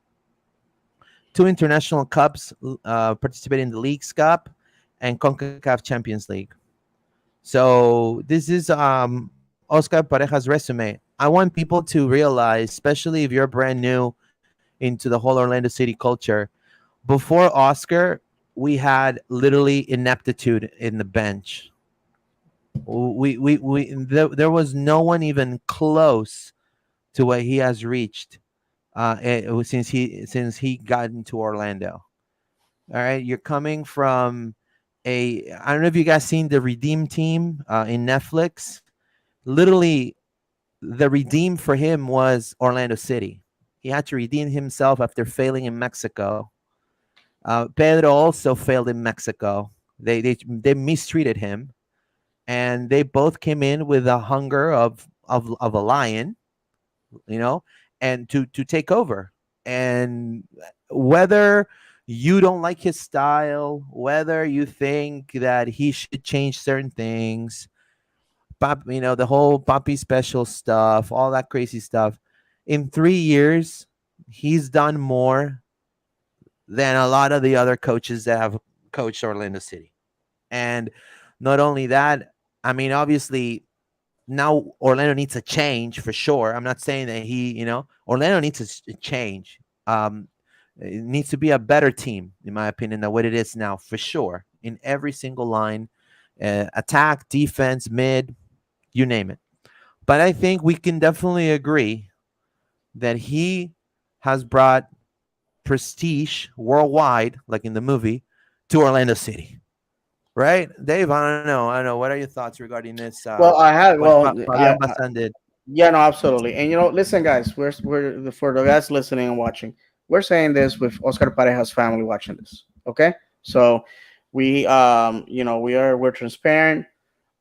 Two international cups, participating in the League's Cup and CONCACAF Champions League. So this is Oscar Pareja's resume. I want people to realize, especially if you're brand new into the whole Orlando City culture, before Oscar, we had literally ineptitude in the bench. There was no one even close to what he has reached since he got into Orlando. All right, you're coming from I don't know if you guys seen the Redeem Team in Netflix. Literally, the redeem for him was Orlando City. He had to redeem himself after failing in Mexico. Pedro also failed in Mexico. They mistreated him, and they both came in with a hunger of of a lion, you know, and to take over. And whether you don't like his style, whether you think that he should change certain things, the whole Poppy special stuff, all that crazy stuff. In 3 years, he's done more than a lot of the other coaches that have coached Orlando City. And not only that, I mean, obviously, now Orlando needs a change for sure. I'm not saying that Orlando needs a change. It needs to be a better team, in my opinion, than what it is now, for sure, in every single line, attack, defense, mid, you name it. But I think we can definitely agree that he has brought prestige worldwide, like in the movie, to Orlando City. Right, Dave? I don't know. I don't know. What are your thoughts regarding this? Well, I have. What Well, Fabian Bassan did. yeah, no, absolutely. And listen, guys, we're for the guys listening and watching, we're saying this with Oscar Pareja's family watching this. Okay, so we're transparent.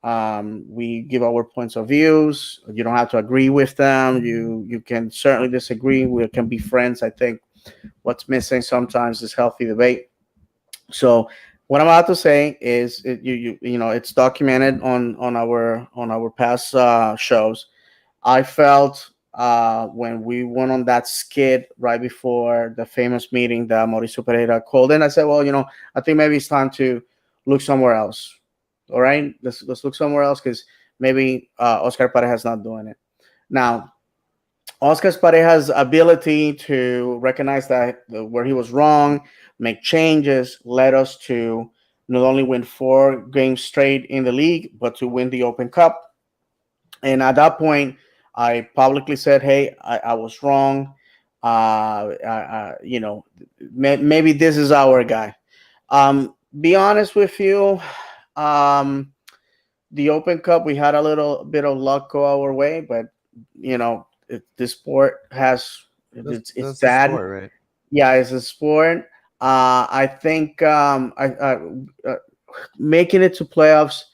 We give our points of views. You don't have to agree with them. You can certainly disagree. We can be friends. I think what's missing sometimes is healthy debate. So what I'm about to say is it's documented on our past shows. I felt when we went on that skit right before the famous meeting that Mauricio Pereira called in, I said, well, I think maybe it's time to look somewhere else. All right, let's look somewhere else because maybe Oscar Pareja's not doing it. Now, Oscar Pareja's ability to recognize that where he was wrong, make changes, led us to not only win 4 games straight in the league, but to win the Open Cup. And at that point, I publicly said, "Hey, I was wrong. Maybe this is our guy." Be honest with you, the Open Cup, we had a little bit of luck go our way, but this sport has it's That's the that. sport, right? Yeah, it's a sport. I think making it to playoffs,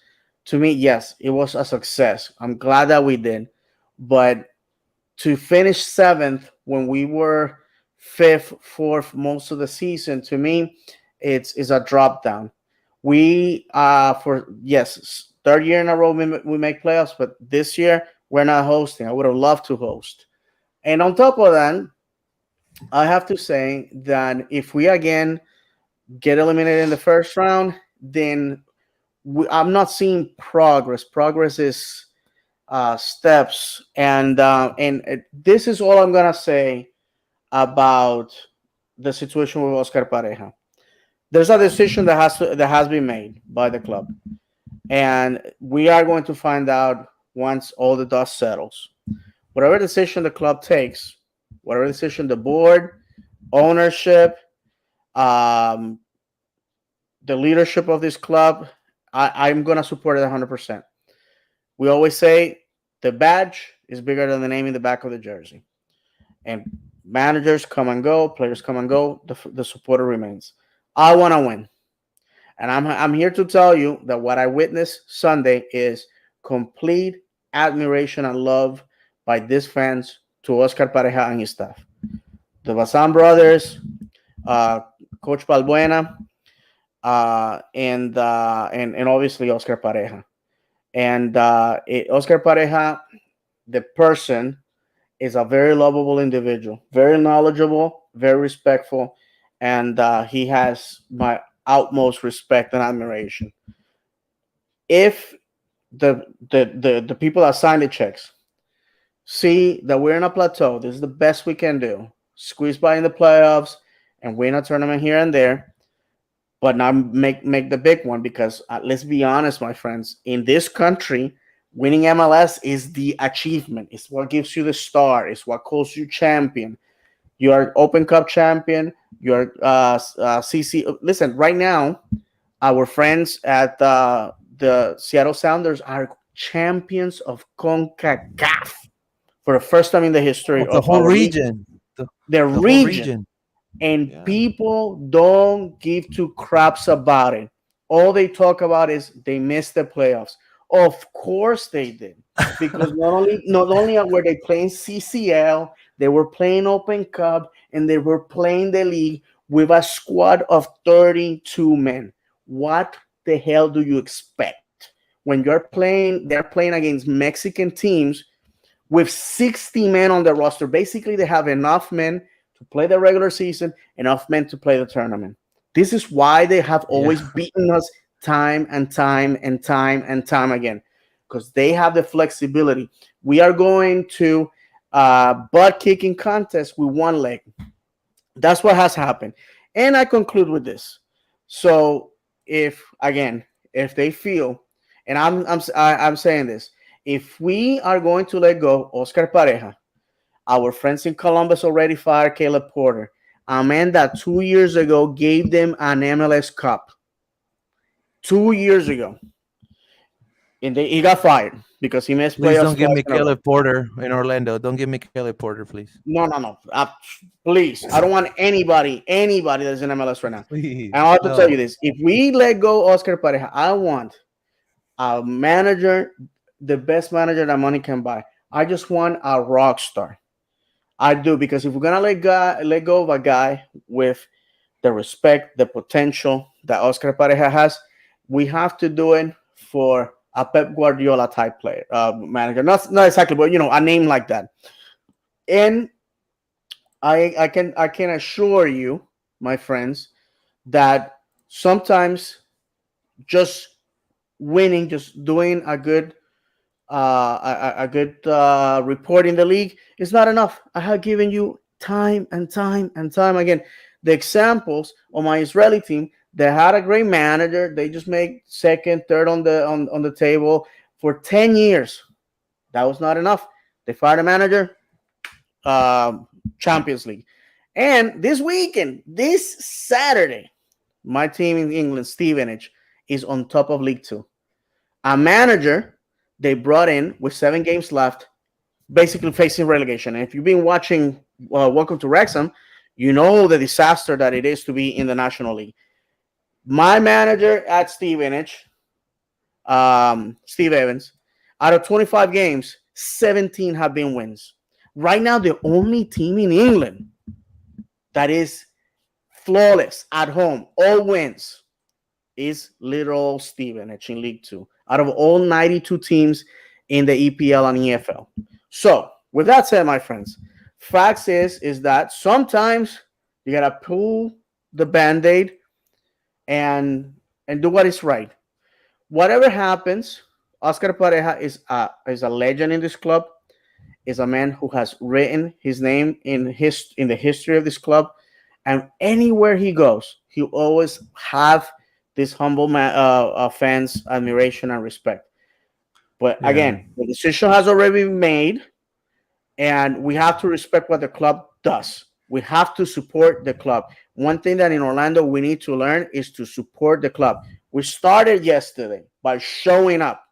to me, yes, it was a success. I'm glad that we did, but to finish 7th when we were 5th, 4th most of the season, to me, it's a drop down. We for yes, 3rd year in a row we make playoffs, but this year we're not hosting. I would have loved to host. And on top of that, I have to say that if we again get eliminated in the first round, then I'm not seeing progress. Progress is steps, and this is all I'm gonna say about the situation with Oscar Pareja. There's a decision that has been made by the club, and we are going to find out once all the dust settles. Whatever decision the club takes, whatever decision the board, ownership, um, the leadership of this club, I'm going to support it 100%. We always say the badge is bigger than the name in the back of the jersey. And managers come and go, players come and go, the supporter remains. I want to win. And I'm here to tell you that what I witnessed Sunday is complete admiration and love by these fans to Oscar Pareja and his staff. The Bazan brothers, Coach Balbuena, and obviously Oscar Pareja. And Oscar Pareja, the person, is a very lovable individual, very knowledgeable, very respectful, and he has my utmost respect and admiration. If the people that sign the checks see that we're in a plateau, this is the best we can do. Squeeze by in the playoffs and win a tournament here and there, but now make the big one because let's be honest, my friends, in this country, winning MLS is the achievement. It's what gives you the star. It's what calls you champion. You are Open Cup champion. You are CC. Listen, right now, our friends at the Seattle Sounders are champions of CONCACAF for the first time in the history Of the of whole our league. region. The The whole region. region. And Yeah. people don't give two craps about it. All they talk about is they missed the playoffs. Of course they did. because not only were they playing CCL, they were playing Open Cup, and they were playing the league with a squad of 32 men. What the hell do you expect when you're playing? They're playing against Mexican teams with 60 men on the roster. Basically, they have enough men to play the regular season, enough men to play the tournament. This is why they have Yeah. always beaten us time and time and time and time again, because they have the flexibility. We are going to butt kicking contest with one leg. That's what has happened. And I conclude with this. So if again, if they feel, and I'm saying this, if we are going to let go Oscar Pareja, our friends in Columbus already fired Caleb Porter, a man that 2 years ago gave them an MLS Cup. 2 years ago, and he got fired because he missed Please don't playoffs give twice me in a row. Caleb Porter in Orlando. Don't give me Caleb Porter, please. No, no, no. Please, I don't want anybody that's in MLS right now. And I Please. have to tell you No. this: if we let go Oscar Pareja, I want a manager, the best manager that money can buy. I just want a rock star. I do, because if we're gonna let go of a guy with the respect, the potential that Oscar Pareja has, we have to do it for a Pep Guardiola type player, manager. Not exactly, but a name like that. And I can assure you, my friends, that sometimes just winning, just doing a good report in the league is not enough. I have given you time and time and time again the examples of my Israeli team that had a great manager. They just make second, third on the table for 10 years. That was not enough. They fired a manager, Champions League. And this weekend, this Saturday, my team in England, Stevenage, is on top of League Two. A manager they brought in with 7 games left, basically facing relegation. And if you've been watching Welcome to Wrexham, you know the disaster that it is to be in the National League. My manager at Stevenage, Steve Evans, out of 25 games, 17 have been wins. Right now, the only team in England that is flawless at home, all wins, is little Stevenage in League Two out of all 92 teams in the EPL and EFL. So, with that said, my friends, facts is that sometimes you gotta pull the band-aid and do what is right. Whatever happens, Oscar Pareja is a legend in this club. Is a man who has written his name in the history of this club, and anywhere he goes, he always have this humble fans admiration and respect. But Yeah. again, the decision has already been made, and we have to respect what the club does. We have to support the club. One thing that in Orlando we need to learn is to support the club. We started yesterday by showing up.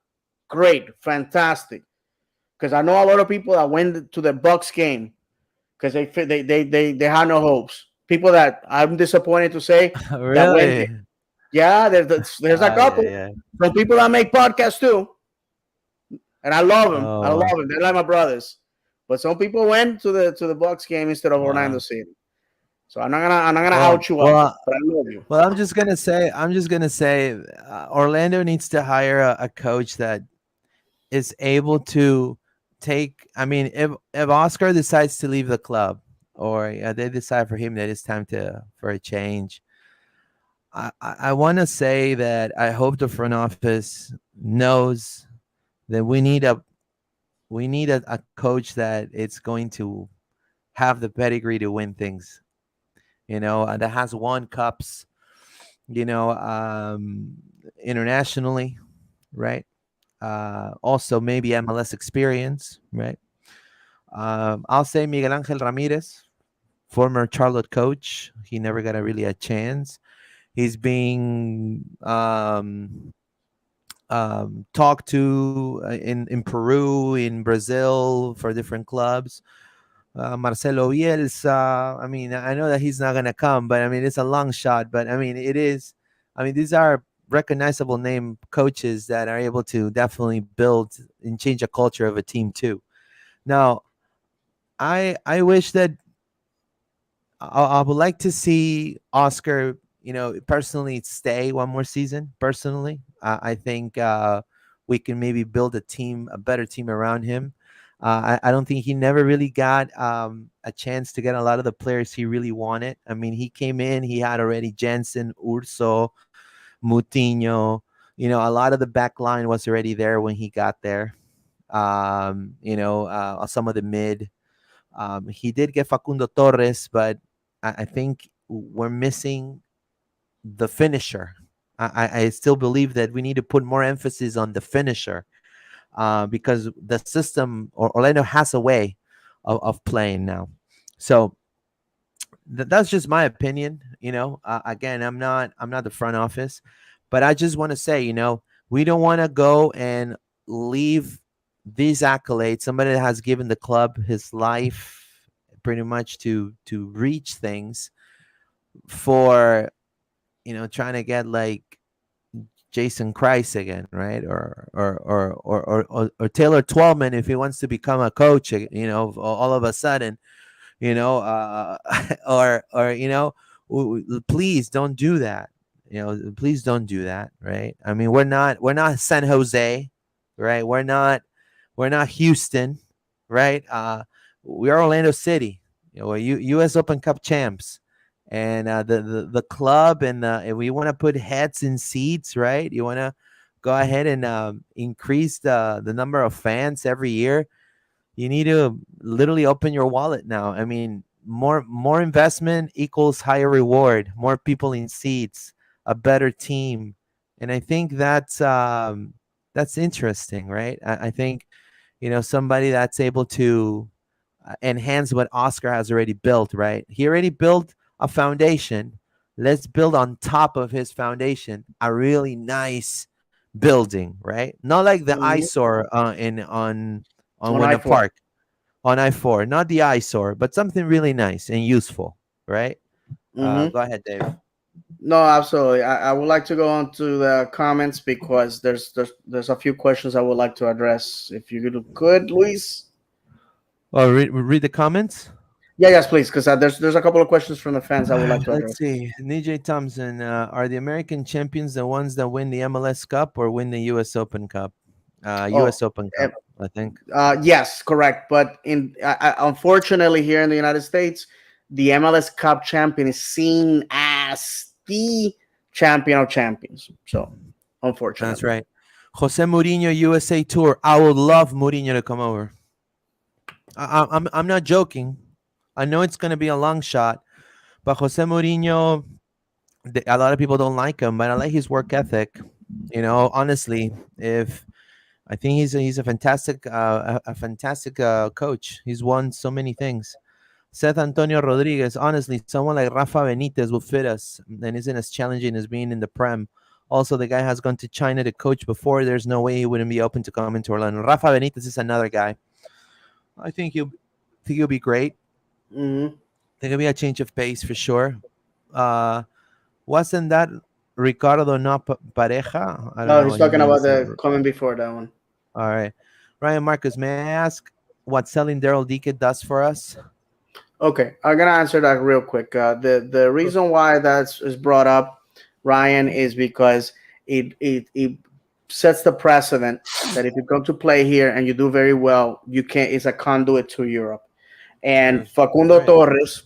Great, fantastic. Because I know a lot of people that went to the Bucks game because they had no hopes. People that I'm disappointed to say that went there. Really? Yeah, there's a Yeah, couple. yeah. Some people that make podcasts too, and I love them. I love Oh, them. They're like my brothers. But some people went to the Bucks game instead of Orlando wow. City. So I'm not gonna Well, out you out, well, but I love you. well. I'm just gonna say, Orlando needs to hire a coach that is able to take. I mean, if Oscar decides to leave the club, or they decide for him that it's time for a change, I want to say that I hope the front office knows that we need a coach that it's going to have the pedigree to win things, and that has won cups, you know, internationally, right? Also, maybe MLS experience, right? I'll say Miguel Angel Ramirez, former Charlotte coach. He never got a chance. He's being talked to in Peru, in Brazil for different clubs. Marcelo Bielsa. I mean, I know that he's not gonna come, but I mean, it's a long shot. But I mean, it is. I mean, these are recognizable name coaches that are able to definitely build and change a culture of a team too. Now, I wish that I would like to see Oscar, personally stay one more season. Personally, I think we can maybe build a better team around him. I don't think he never really got a chance to get a lot of the players he really wanted. I mean, he came in, he had already Jensen, Urso, Moutinho. A lot of the back line was already there when he got there. Some of the mid. He did get Facundo Torres, but I think we're missing the finisher. I still believe that we need to put more emphasis on the finisher because the system or Orlando has a way of playing now. So that's just my opinion. Again, I'm not the front office, but I just want to say, we don't want to go and leave these accolades. Somebody that has given the club his life pretty much to reach things for trying to get like Jason Christ again, right? Or Taylor Twellman if he wants to become a coach, all of a sudden, or please don't do that. Please don't do that, right? I mean, we're not San Jose, right? We're not Houston, right? We are Orlando City. We're U.S. Open Cup champs, and the club and we want to put heads in seats, right? You want to go ahead and increase the number of fans every year. You need to literally open your wallet now. I mean, more investment equals higher reward, more people in seats, a better team, and I think that's interesting, right? I think somebody that's able to enhance what Oscar has already built, right? He already built a foundation. Let's build on top of his foundation a really nice building, right? Not like the Mhm. eyesore in on On Winter I-4. Park on I-4, not the eyesore, but something really nice and useful, right? Hmm. Go ahead, Dave. No, absolutely. I would like to go on to the comments because there's a few questions I would like to address. If you could, Luis. Oh, read the comments. Yeah, yes, please, because there's a couple of questions from the fans I would like to Let's address. see. DJ Thompson, are the American champions the ones that win the MLS Cup or win the U.S. Open Cup? Oh, U.S. Open eh, Cup, I think. yes, correct. But unfortunately, here in the United States, the MLS Cup champion is seen as the champion of champions. So, That's unfortunately. right. Jose Mourinho USA Tour. I would love Mourinho to come over. I'm not joking. I know it's going to be a long shot, but Jose Mourinho, a lot of people don't like him, but I like his work ethic. Honestly, if I think he's a fantastic coach. He's won so many things. Seth Antonio Rodriguez, honestly, someone like Rafa Benitez will fit us and isn't as challenging as being in the Prem. Also, the guy has gone to China to coach before. There's no way he wouldn't be open to coming to Orlando. Rafa Benitez is another guy. I think he'll be great. Hmm. There could be a change of pace for sure. Uh, wasn't that Ricardo not pareja? I don't No, know he's what he talking about means. the comment before that one. All right, Ryan Marcus, may I ask what selling Daryl Deacon does for us? Okay, I'm gonna answer that real quick. The Sure. reason why that is brought up, Ryan, is because it sets the precedent that if you come to play here and you do very well, you can it's a conduit to Europe. And That's Facundo right. Torres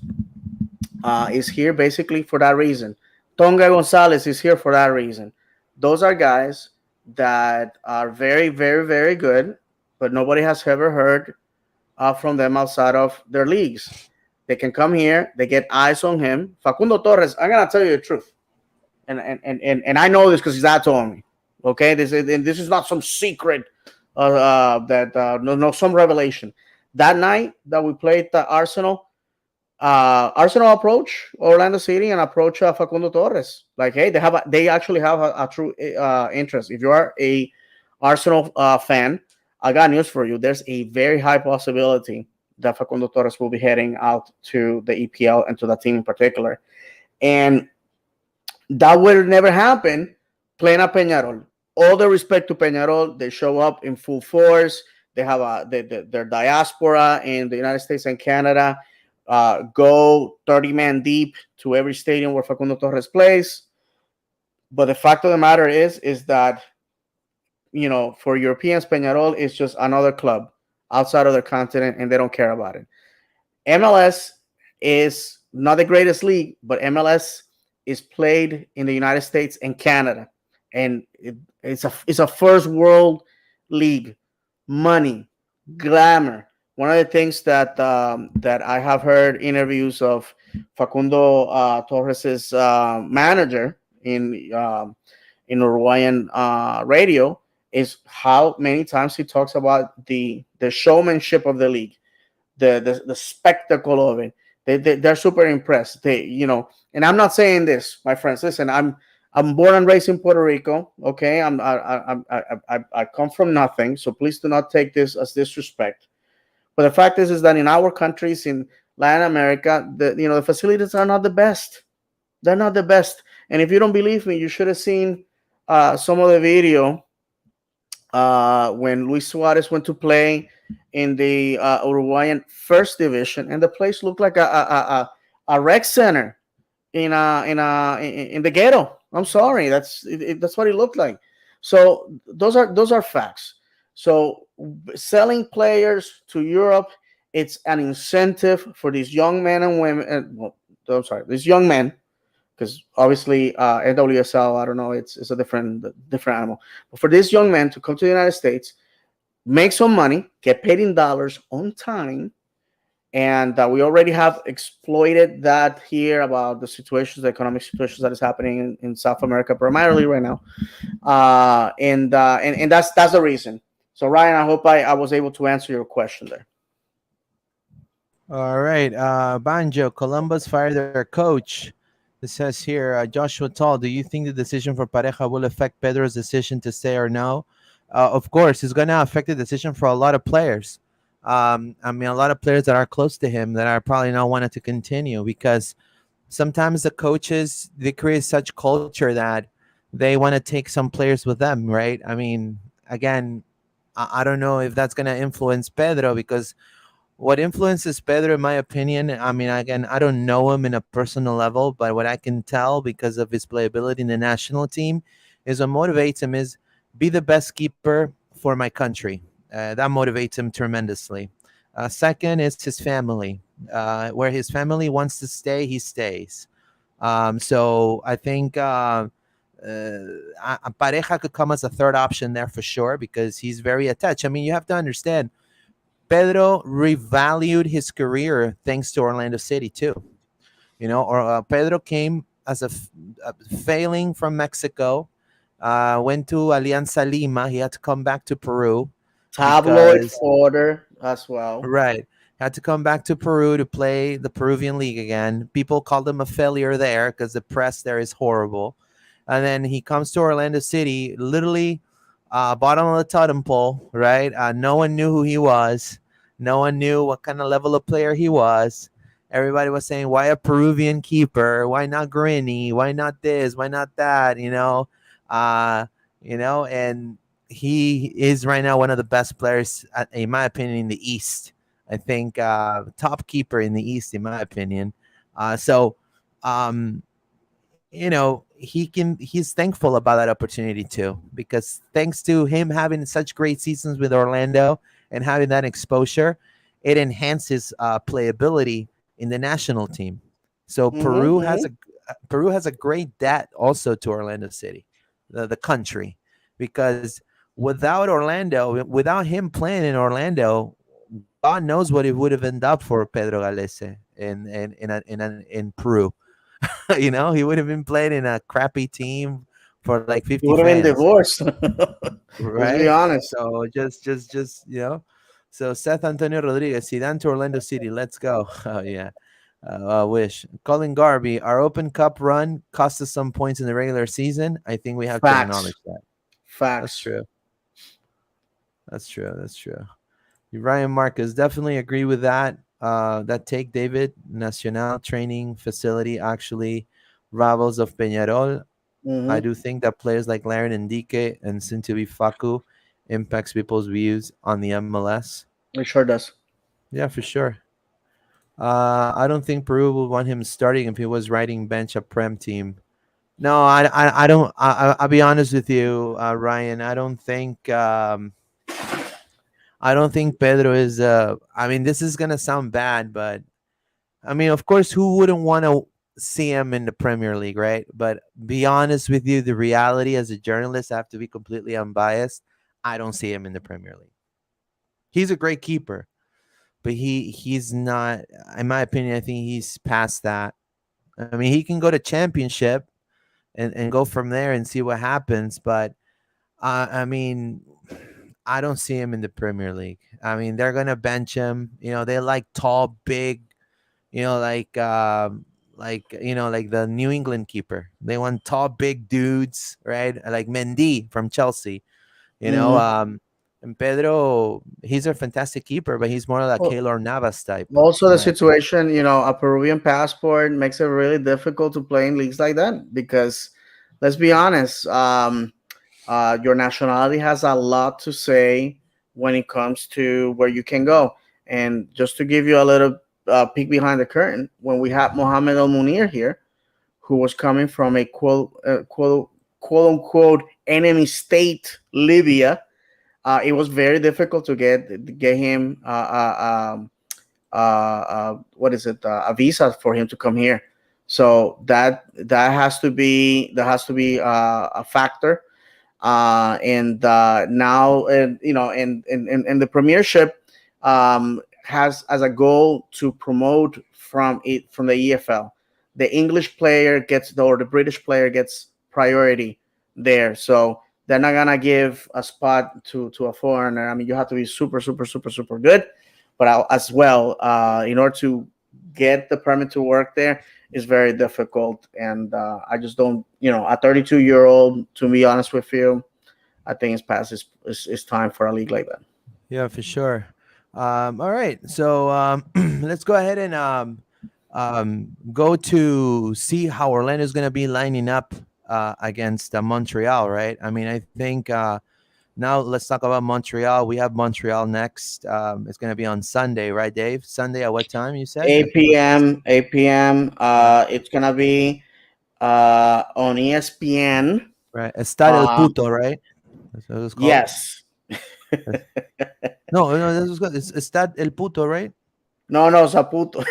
is here basically for that reason. Tonga Gonzalez is here for that reason. Those are guys that are very, very, very good, but nobody has ever heard from them outside of their leagues. They can come here, they get eyes on him. Facundo Torres, I'm gonna tell you the truth, and I know this because his dad told me. Okay, this is not some secret that no some revelation. That night that we played the Arsenal, Arsenal approach Orlando City and approach Facundo Torres. Like, hey, they actually have a true interest. If you are a Arsenal fan, I got news for you. There's a very high possibility that Facundo Torres will be heading out to the EPL and to the team in particular. And that would never happen Plena Peñarol. All the respect to Peñarol, they show up in full force. They have their diaspora in the United States and Canada. Go 30 man deep to every stadium where Facundo Torres plays. But the fact of the matter is that for Europeans, Peñarol is just another club outside of their continent, and they don't care about it. MLS is not the greatest league, but MLS is played in the United States and Canada, and it's a first world league. Money, glamour. One of the things that I have heard interviews of Facundo Torres's manager in Uruguayan radio is how many times he talks about the showmanship of the league, the spectacle of it. They're super impressed. And I'm not saying this, my friends. Listen, I'm born and raised in Puerto Rico. Okay, I come from nothing, so please do not take this as disrespect. But the fact is that in our countries in Latin America, the facilities are not the best. They're not the best. And if you don't believe me, you should have seen some of the video when Luis Suarez went to play in the Uruguayan First Division, and the place looked like a rec center in the ghetto. I'm sorry, that's what it looked like. So those are facts. So selling players to Europe, it's an incentive for these young men and women. I'm sorry, these young men, because obviously NWSL, I don't know, it's a different animal. But for these young men to come to the United States, make some money, get paid in dollars on time, and we already have exploited that here about the economic situations that is happening in South America, primarily right now, and that's the reason. So Ryan, I hope I was able to answer your question there. All right. Banjo, Columbus fired their coach. It says here, Joshua Tall, do you think the decision for Pareja will affect Pedro's decision to stay or no? Of course, it's going to affect the decision for a lot of players. I mean, a lot of players that are close to him that are probably not wanting to continue, because sometimes the coaches, they create such culture that they want to take some players with them, right? I mean, again, I don't know if that's going to influence Pedro, because what influences Pedro, in my opinion, I mean, again, I don't know him in a personal level, but what I can tell because of his playability in the national team is what motivates him is be the best keeper for my country. That motivates him tremendously. Second is his family. Where his family wants to stay, he stays. So I think Pareja could come as a third option there for sure, because he's very attached. I mean, you have to understand, Pedro revalued his career thanks to Orlando City too. Or Pedro came as failing from Mexico, went to Alianza Lima. He had to come back to Peru Tabloid because fodder as well. right, had to come back to Peru to play the Peruvian league again. People called him a failure there because the press there is horrible. And then he comes to Orlando City, literally bottom of the totem pole, right? No one knew who he was. No one knew what kind of level of player he was. Everybody was saying, why a Peruvian keeper? Why not Grini? Why not this? Why not that? And he is right now one of the best players, in my opinion, in the East. I think top keeper in the East, in my opinion. So, he's thankful about that opportunity too, because thanks to him having such great seasons with Orlando and having that exposure, it enhances playability in the national team. So Peru has a great debt also to Orlando City, the country, because without him playing in Orlando, God knows what it would have ended up for Pedro Galese in Peru. He would have been playing in a crappy team for like He 50 would have been fans, divorced. Let's be right? honest. So so Seth Antonio Rodriguez, Zidane to Orlando City, let's go. Oh yeah. I wish. Colin Garby, our Open Cup run cost us some points in the regular season. I think we have to Facts. acknowledge that. That's Facts. true. That's true. That's true. Ryan Marcus, definitely agree with that. That take, David. Nacional training facility actually rivals of Peñarol. I Hmm. do think that players like Laren and DK and soon to be Faku impacts people's views on the MLS. It sure does. Yeah, for sure. I don't think Peru would want him starting if he was riding bench a Prem team. No, I don't. I'll be honest with you, Ryan. I don't think Pedro is. I mean, this is gonna sound bad, but I mean, of course, who wouldn't want to see him in the Premier League, right? But be honest with you, the reality as a journalist, I have to be completely unbiased. I don't see him in the Premier League. He's a great keeper, but he's not. In my opinion, I think he's past that. I mean, he can go to championship and go from there and see what happens. But I mean, I don't see him in the Premier League. I mean, they're gonna bench him. You know, they like tall, big. You know, like the New England keeper. They want tall, big dudes, right? Like Mendy from Chelsea. You know, Hmm. and Pedro, he's a fantastic keeper, but he's more like Well, Keylor Navas type, also, in the my opinion. situation, a Peruvian passport makes it really difficult to play in leagues like that because, let's be honest, your nationality has a lot to say when it comes to where you can go. And just to give you a little peek behind the curtain, when we had Mohamed El Munir here, who was coming from a quote unquote enemy state, Libya, it was very difficult to get him what is it, a visa for him to come here. So that has to be a factor. And now, and the Premiership has as a goal to promote from the EFL. The English player gets or the British player gets priority there. So they're not gonna give a spot to a foreigner. I mean, you have to be super, super, super, super good, but as well, in order to get the permit to work there is very difficult. And I just don't, a 32-year-old, to be honest with you, I think it's past it's time for a league like that. Yeah, for sure. All right, so let's go ahead and go to see how Orlando is going to be lining up against Montreal, right? I mean, I think now let's talk about Montreal. We have Montreal next. It's going to be on Sunday, right, Dave? Sunday at what time you said? 8 p.m. 8 p.m. Uh, It's gonna be on ESPN. right, Estad El Um, Puto, right? That's what it's called. yes. No, no, this is good. It's Estad El Puto, right? No, no, Saputo.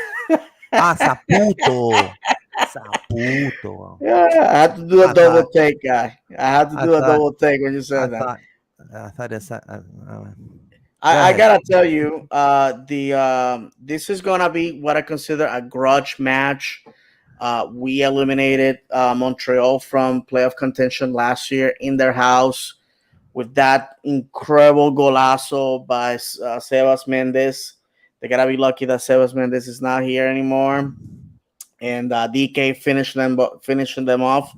Ah, Saputo. Saputo. Yeah, I had to do a I double thought, take, guy. I had to I do a thought, double take when you I said that. thought, I thought it's. Go I ahead. gotta tell you, the this is gonna be what I consider a grudge match. We eliminated Montreal from playoff contention last year in their house with that incredible golazo by Sebas Mendes. They gotta be lucky that Sebas Mendes is not here anymore, and DK finishing them off.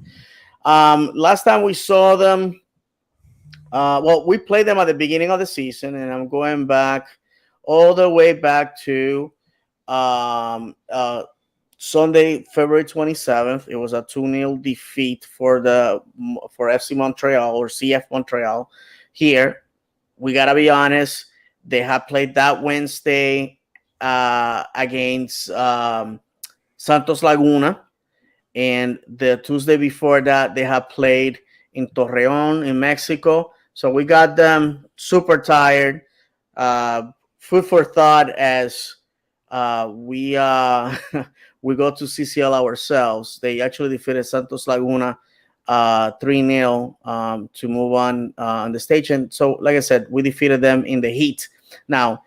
Last time we saw them, well, we played them at the beginning of the season, and I'm going back all the way back to um, uh, Sunday, February 27th. It was a 2-0 defeat for FC Montreal or CF Montreal. Here, we gotta be honest. They have played that Wednesday against Santos Laguna, and the Tuesday before that they have played in Torreon in Mexico. So we got them super tired. Food for thought as we we go to CCL ourselves. They actually defeated Santos Laguna 3-0 to move on the stage. And so, like I said, we defeated them in the heat. Now,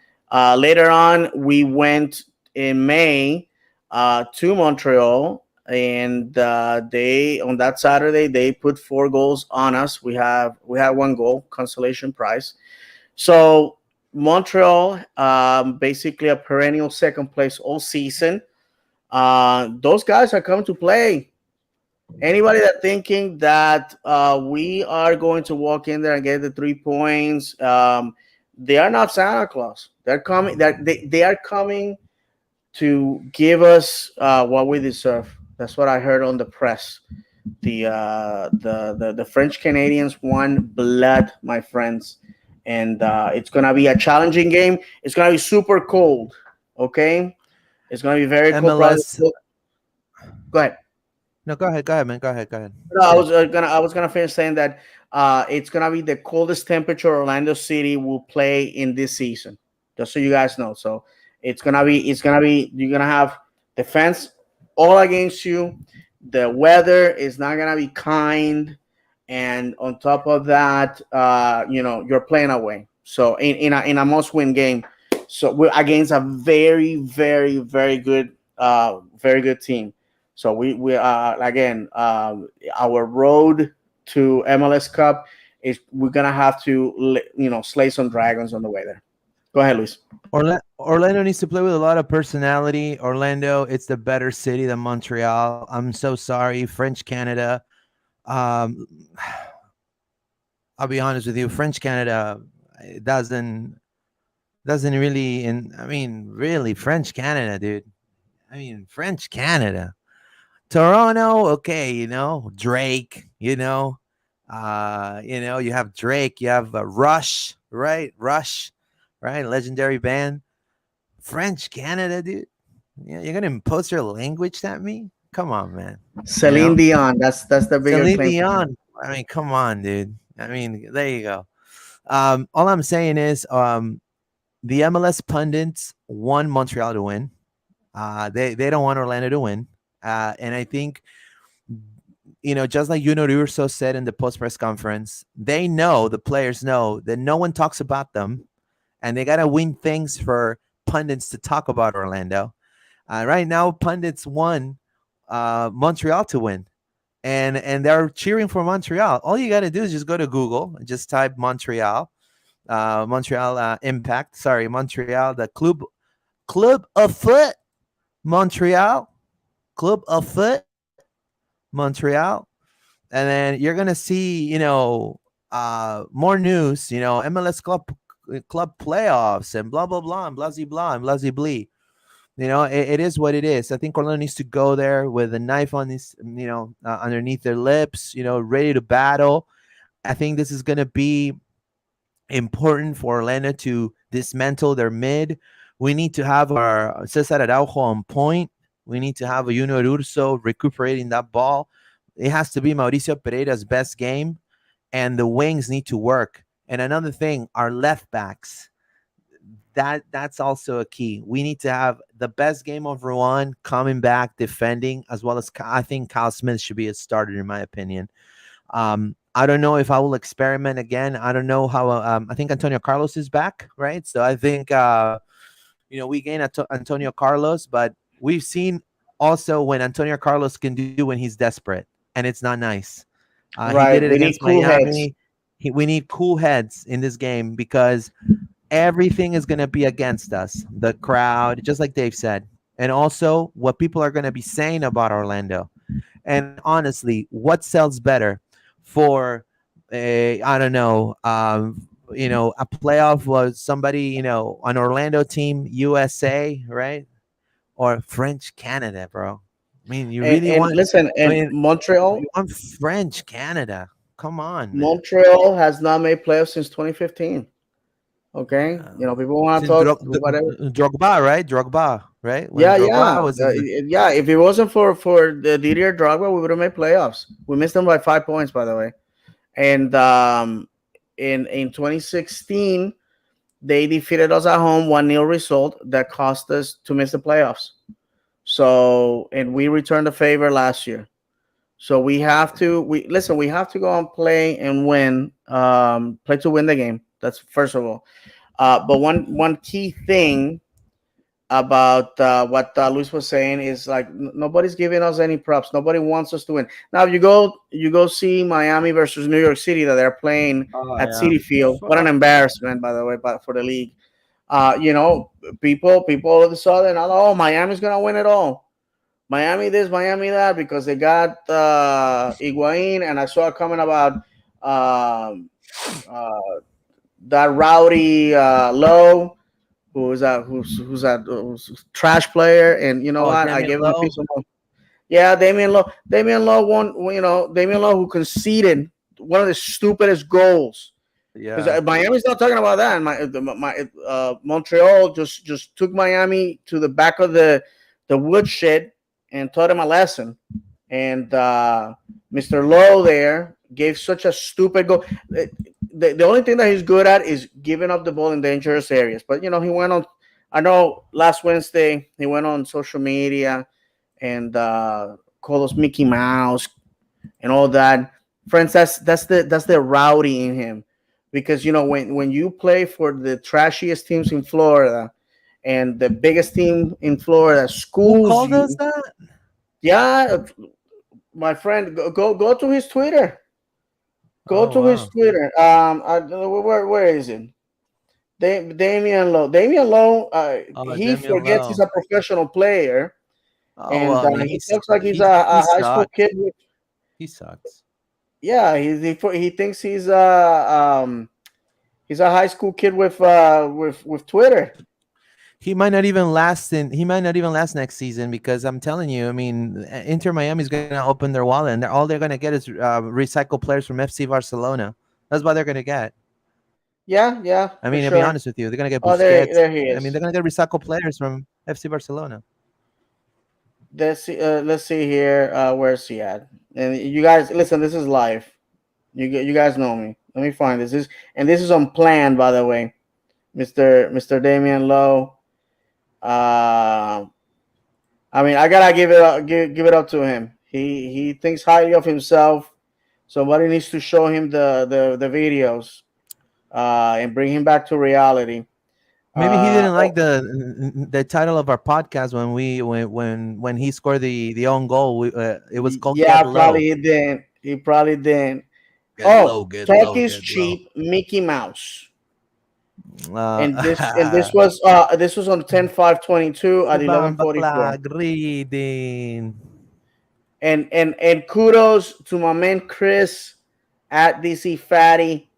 later on, we went in May to Montreal, and they on that Saturday they put 4 goals on us. We had 1 goal consolation prize. So Montreal, basically a perennial second place all season. Those guys are coming to play. Anybody that thinking that we are going to walk in there and get the 3 points, they are not Santa Claus. They're coming. They are coming to give us what we deserve. That's what I heard on the press. The French Canadians won blood, my friends, and it's gonna be a challenging game. It's gonna be super cold. Okay, it's gonna be very cold. Probably. MLS. Go ahead. No, go ahead, man. Go ahead. No, Finish. I was gonna finish saying that it's gonna be the coldest temperature Orlando City will play in this season. Just so you guys know. So it's gonna be you're gonna have defense all against you. The weather is not gonna be kind, and on top of that, you're playing away. So in a must win game. So we're against a very very good team. So we again our road to MLS Cup is we're gonna have to slay some dragons on the way there. Go ahead, Luis. Orlando needs to play with a lot of personality. Orlando, it's the better city than Montreal. I'm so sorry, French Canada. Um, I'll be honest with you, French Canada doesn't really. And I mean, really, French Canada, dude. I mean, French Canada. Toronto, okay, Drake, you have Drake, you have Rush, right? Rush, right? Legendary band. French Canada, dude. Yeah, you're gonna impose your language at me? Come on, man. You Celine know, Dion. That's the bigger Celine claim for me. Dion. I mean, come on, dude. I mean, there you go. All I'm saying is, the MLS pundits want Montreal to win. They don't want Orlando to win. And I think, just like Urso said in the post press conference, the players know that no one talks about them, and they gotta win things for pundits to talk about Orlando. Right now, pundits want Montreal to win, and they're cheering for Montreal. All you gotta do is just go to Google and just type Montreal, Montreal Impact. Sorry, Montreal, the club of foot, Montreal, club of foot, Montreal, and then you're gonna see, more news, MLS club playoffs and blah blah blah and blah and blah blah. It is what it is. I think Orlando needs to go there with a knife on his, underneath their lips, ready to battle. I think this is gonna be important for Orlando to dismantle their mid. We need to have our Cesar Araujo on point. We need to have a Junior Urso recuperating that ball. It has to be Mauricio Pereira's best game, and the wings need to work. And another thing, our left backs. That's also a key. We need to have the best game of Ruan coming back, defending, as well as I think Kyle Smith should be a starter, in my opinion. I don't know if I will experiment again. I don't know how. I think Antonio Carlos is back, right? So I think we gain Antonio Carlos, but we've seen also when Antonio Carlos can do when he's desperate, and it's not nice. He did Right. it We need against cool heads. Miami. We need cool heads in this game because everything is going to be against us. The crowd, just like Dave said, and also what people are going to be saying about Orlando. And honestly, what sells better for I don't know, a playoff was somebody, an Orlando team, USA, right? Or French Canada, bro. I mean, you really And want, listen, I and mean, you want French Canada. Come on, man. Montreal has not made playoffs since 2015. Okay, people want to Since talk whatever. Drogba, right? Drogba, right? When Yeah, Drogba yeah, was in the, yeah. If it wasn't for the Didier Drogba, we would have made playoffs. We missed them by 5 points, by the way. And in 2016, they defeated us at home 1-0 result that cost us to miss the playoffs. So and we returned the favor last year. So we have to go and play and win. Play to win the game. That's first of all. But one key thing about what Luis was saying is like nobody's giving us any props. Nobody wants us to win. Now you go see Miami versus New York City that they're playing oh at yeah, City Field. What an fuck. embarrassment, by the way, but for the league. People all of a sudden, oh, Miami's gonna win it all. Miami this, Miami that, because they got Higuain, and I saw a comment about um, uh, that rowdy Low, who's a trash player, and you know Oh, what? I damn it, gave him a low. piece of mind. Yeah, Damian Lowe won. Damian Lowe who conceded one of the stupidest goals Yeah. because Miami's not talking about that. Montreal just took Miami to the back of the woodshed and taught him a lesson. And Mr. Lowe there gave such a stupid goal. The only thing that he's good at is giving up the ball in dangerous areas. But he went on. I know last Wednesday he went on social media and called us Mickey Mouse and all that. Friends, that's the rowdy in him, because when you play for the trashiest teams in Florida and the biggest team in Florida Who schools called us you, that? yeah, my friend, go to his Twitter. Go Oh to his wow. Twitter. Where is it? Damian Lowe. Damian Lowe. Oh, He Damian forgets he's Lowe. a professional player, Oh and well, I mean, he talks like he's he a high school sucks. kid. He sucks. Yeah, he thinks he's a high school kid with Twitter. He might not even last next season because I'm telling you, I mean, Inter Miami is going to open their wallet and all they're going to get is recycled players from FC Barcelona. That's what they're going to get. Yeah, I for mean, I'll be sure. honest with you, they're going to get Oh, Busquets. there he I mean, they're is. going to get recycled players from FC Barcelona. Let's see here. Where's he at? And you guys, listen. This is live. You guys know me. Let me find this is unplanned, by the way. Mister Damian Lowe. Uh, I mean, I gotta give it up to him. He thinks highly of himself. Somebody needs to show him the videos, and bring him back to reality. Maybe he didn't Oh, like the title of our podcast when when he scored the own goal. It was called yeah, "Get Low." probably he didn't. He probably didn't. Get Oh, low, get talk low, is get low. cheap, Mickey Mouse. And this Uh, was on 10/5/22 at Ibang bakla 11:44. reading. And kudos to my man Chris at DC Fatty,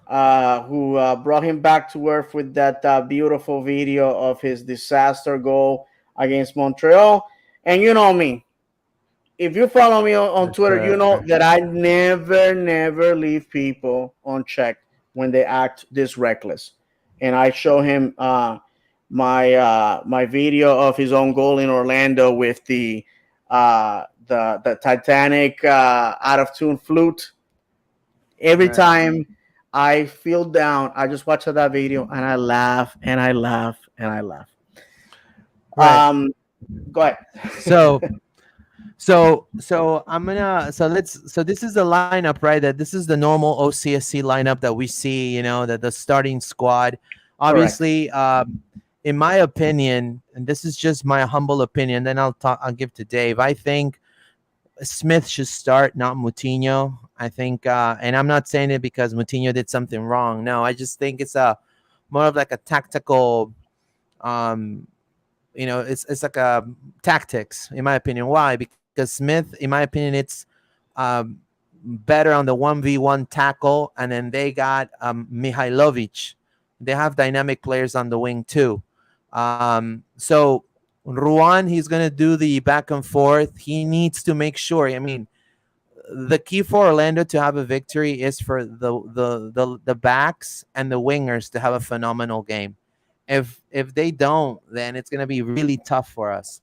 who brought him back to earth with that beautiful video of his disaster goal against Montreal. And you know me, if you follow me on Yes, Twitter, you know sir. that I never leave people unchecked when they act this reckless. And I show him my video of his own goal in Orlando with the Titanic out of tune flute. Every Right. time I feel down, I just watch that video and I laugh and I laugh and I laugh. Right. Um, Go ahead. So so this is the lineup, right? That this is the normal OCSC lineup that we see, that the starting squad. Correct. Obviously, in my opinion, and this is just my humble opinion, then I'll give to Dave. I think Smith should start, not Moutinho. I think, and I'm not saying it because Moutinho did something wrong. No, I just think it's a more of like a tactical, um, it's like a tactics, in my opinion. Why? Because Smith, in my opinion, it's um, better on the 1v1 tackle, and then they got Mihailovic. They have dynamic players on the wing too. So Ruan, he's gonna do the back and forth. He needs to make sure. I mean, the key for Orlando to have a victory is for the backs and the wingers to have a phenomenal game. If they don't, then it's gonna be really tough for us.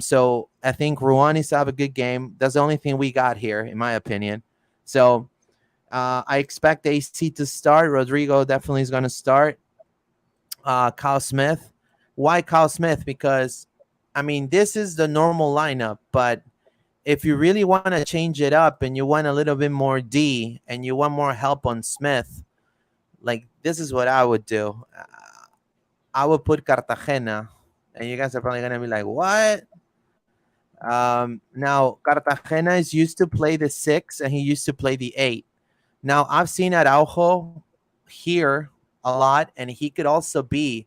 So I think Ruan needs to have a good game. That's the only thing we got here, in my opinion. So I expect AC to start. Rodrigo definitely is going to start. Kyle Smith. Why Kyle Smith? Because, I mean, this is the normal lineup, but if you really want to change it up and you want a little bit more D and you want more help on Smith, like this is what I would do. I would put Cartagena, and you guys are probably going to be like, what? Now, Cartagena is used to play the 6 and he used to play the 8. Now, I've seen Araujo here a lot, and he could also be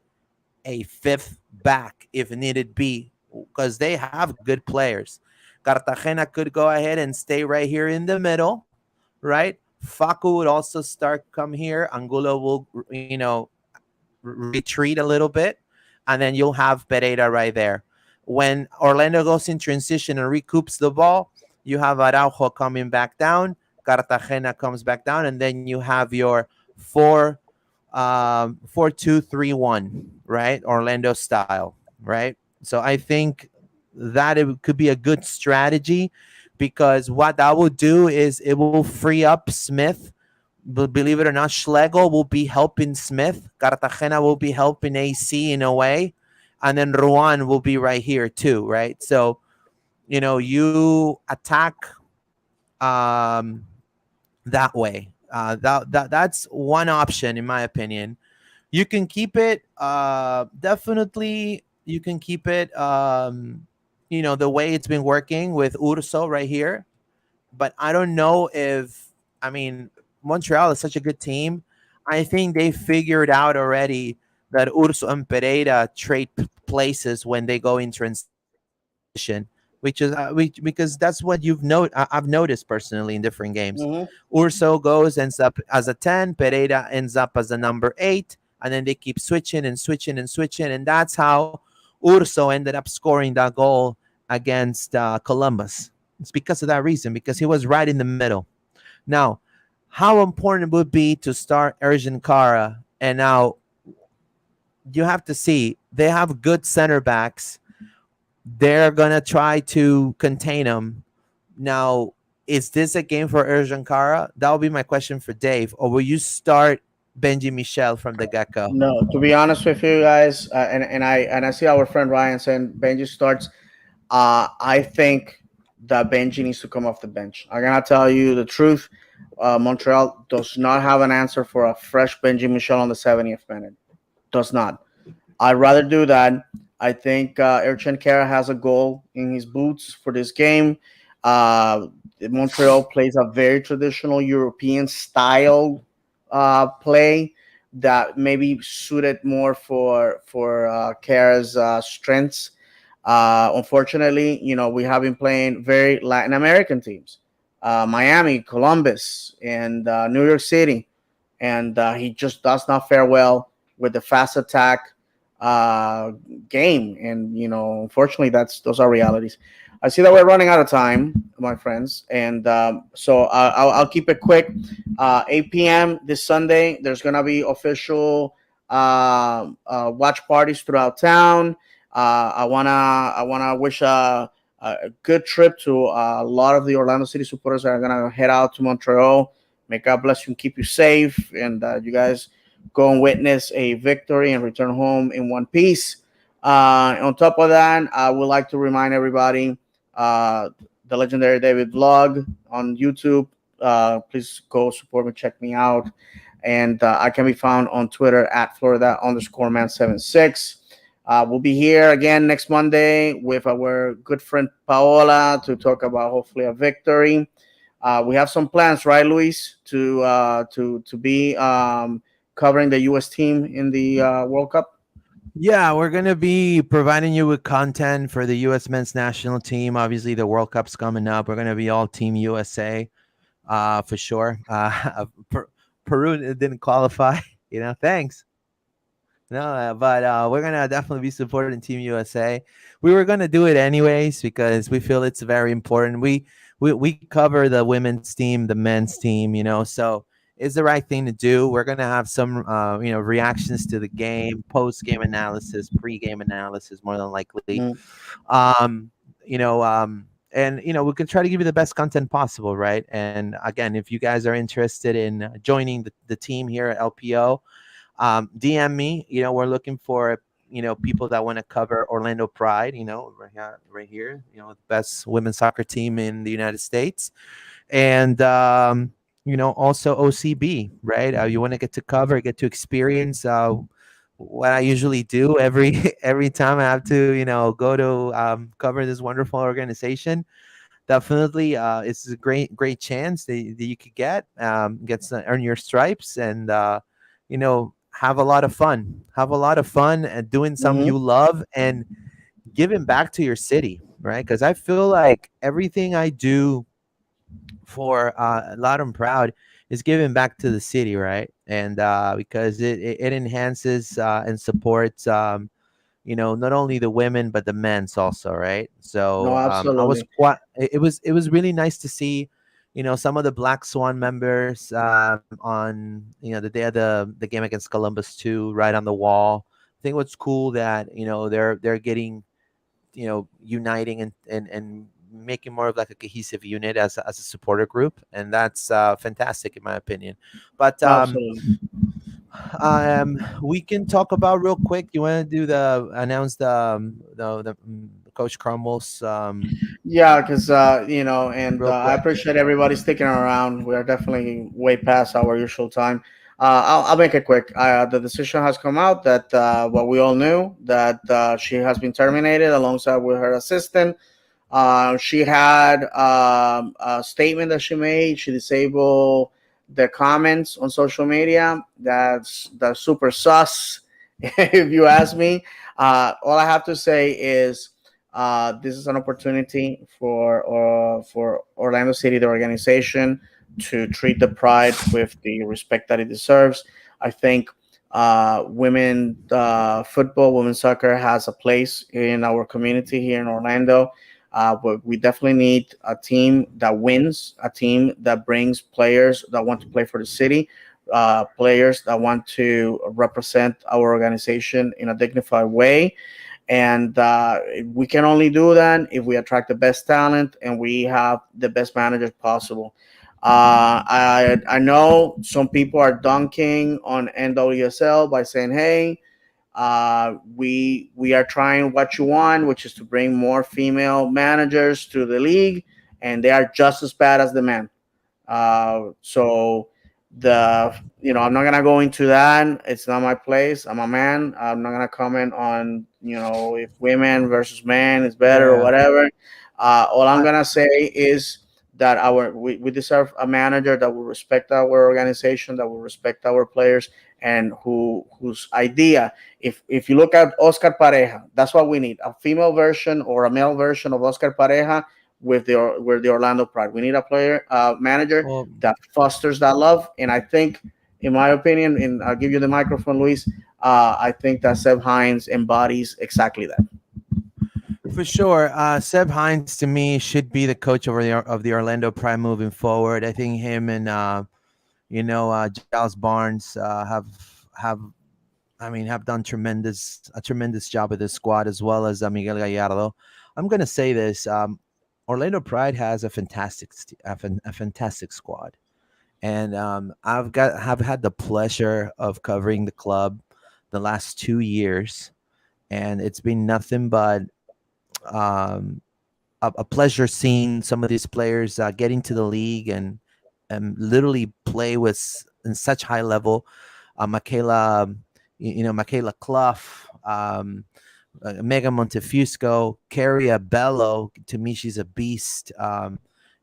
a fifth back if needed be, because they have good players. Cartagena could go ahead and stay right here in the middle, right? Facu would also start come here. Angulo will, retreat a little bit, and then you'll have Pereira right there. When Orlando goes in transition and recoups the ball, you have Araujo coming back down, Cartagena comes back down, and then you have your 4-2-3-1, right? Orlando style, right? So I think that it could be a good strategy, because what that will do is it will free up Smith. Believe it or not, Schlegel will be helping Smith. Cartagena will be helping AC in a way. And then Ruan will be right here too, right? So, you attack um, that way. That's one option, in my opinion. You can keep it, definitely, you can keep it, the way it's been working with Urso right here. But I don't know if, I mean, Montreal is such a good team. I think they figured out already that Urso and Pereira trade places when they go in transition, because that's what I've noticed personally in different games. Hmm. Urso ends up as a 10, Pereira ends up as a number 8, and then they keep switching and switching and switching, and that's how Urso ended up scoring that goal against Columbus. It's because of that reason, because he was right in the middle. Now, how important it would be to start Erjan Kara, and now you have to see they have good center backs. They're gonna try to contain him. Now, is this a game for Erjan Kara? That will be my question for Dave. Or will you start Benji Michel from the get go? No, to be honest with you guys, and I see our friend Ryan saying Benji starts. I think that Benji needs to come off the bench. I'm gonna tell you the truth. Montreal does not have an answer for a fresh Benji Michel on the 70th minute. Does not. I'd rather do that. I think Erchen Kara has a goal in his boots for this game. Uh, Montreal plays a very traditional European style play that maybe suited more for Kara's strengths. Unfortunately, we have been playing very Latin American teams, Miami, Columbus, and New York City, and he just does not fare well with the fast attack uh, game. And unfortunately, those are realities. I see that we're running out of time, my friends, and so I'll keep it quick. 8 p.m. this Sunday, there's gonna be official watch parties throughout town. I wanna wish a good trip to a lot of the Orlando City supporters that are gonna head out to Montreal. May God bless you and keep you safe, and you guys go and witness a victory and return home in one piece. On top of that, I would like to remind everybody uh, the legendary David vlog on YouTube. Please go support me, check me out. And I can be found on Twitter at Florida_man76. We'll be here again next Monday with our good friend Paola to talk about hopefully a victory. We have some plans, right, Luis, to be covering the U.S. team in the World Cup. Yeah, we're going to be providing you with content for the U.S. men's national team. Obviously, the World Cup's coming up. We're going to be all Team USA for sure. Peru didn't qualify. Thanks. No, but we're gonna definitely be supporting Team USA. We were gonna do it anyways because we feel it's very important. We cover the women's team, the men's team, so it's the right thing to do. We're gonna have some reactions to the game, post game analysis, pre game analysis, more than likely. Mm. Um, and we can try to give you the best content possible, right? And again, if you guys are interested in joining the team here at LPO, DM me. We're looking for people that want to cover Orlando Pride. Right here. The best women's soccer team in the United States, and also OCB. Right. You want to get to cover, get to experience. What I usually do every every time I have to go to cover this wonderful organization. Definitely, it's a great chance that you could get to earn your stripes, and have a lot of fun. Have a lot of fun at doing something Hmm. you love and giving back to your city, right? Because I feel like everything I do for Loud and Proud is giving back to the city, right? And because it enhances and supports not only the women but the men's also, right? No, So I was absolutely. quite. It was really nice to see, some of the Black Swan members on the day of the game against Columbus too, right on the wall. I think what's cool that they're getting uniting and making more of like a cohesive unit as a supporter group, and that's fantastic in my opinion. But Absolutely. we can talk about real quick. You want to do the announce the Coach Crumbles Yeah, because and real I quick? appreciate everybody sticking around. We are definitely way past our usual time. I'll make it quick. The decision has come out that what we all knew, that she has been terminated alongside with her assistant. She had a statement that she made. She disabled the comments on social media. That's super sus, if you ask me. All I have to say is this is an opportunity for Orlando City, the organization, to treat the Pride with the respect that it deserves. I think women football, women's soccer has a place in our community here in Orlando. But we definitely need a team that wins, a team that brings players that want to play for the city, players that want to represent our organization in a dignified way. And we can only do that if we attract the best talent and we have the best managers possible. I know some people are dunking on NWSL by saying, "Hey, we are trying what you want, which is to bring more female managers to the league, and they are just as bad as the men." So I'm not gonna go into that. It's not my place. I'm a man. I'm not gonna comment on if women versus men is better or Yeah, whatever. All I'm I, gonna say is that we deserve a manager that will respect our organization, that will respect our players, and whose idea. If you look at Oscar Pareja, that's what we need: a female version or a male version of Oscar Pareja with the Orlando Pride. We need a player manager well, that fosters that love. And I think, in my opinion, and I'll give you the microphone, Luis. I think that Seb Hines embodies exactly that. for sure. Seb Hines to me should be the coach of the Orlando Pride moving forward. I think him and Giles Barnes have have done a tremendous job with this squad, as well as Miguel Gallardo. I'm gonna say this: Orlando Pride has a fantastic squad, and have had the pleasure of covering the club the last 2 years, and it's been nothing but um, a pleasure seeing some of these players get into the league and literally play with in such high level. Michaela, Michaela Clough, Megan Montefusco, Carrie Bello. To me, she's a beast.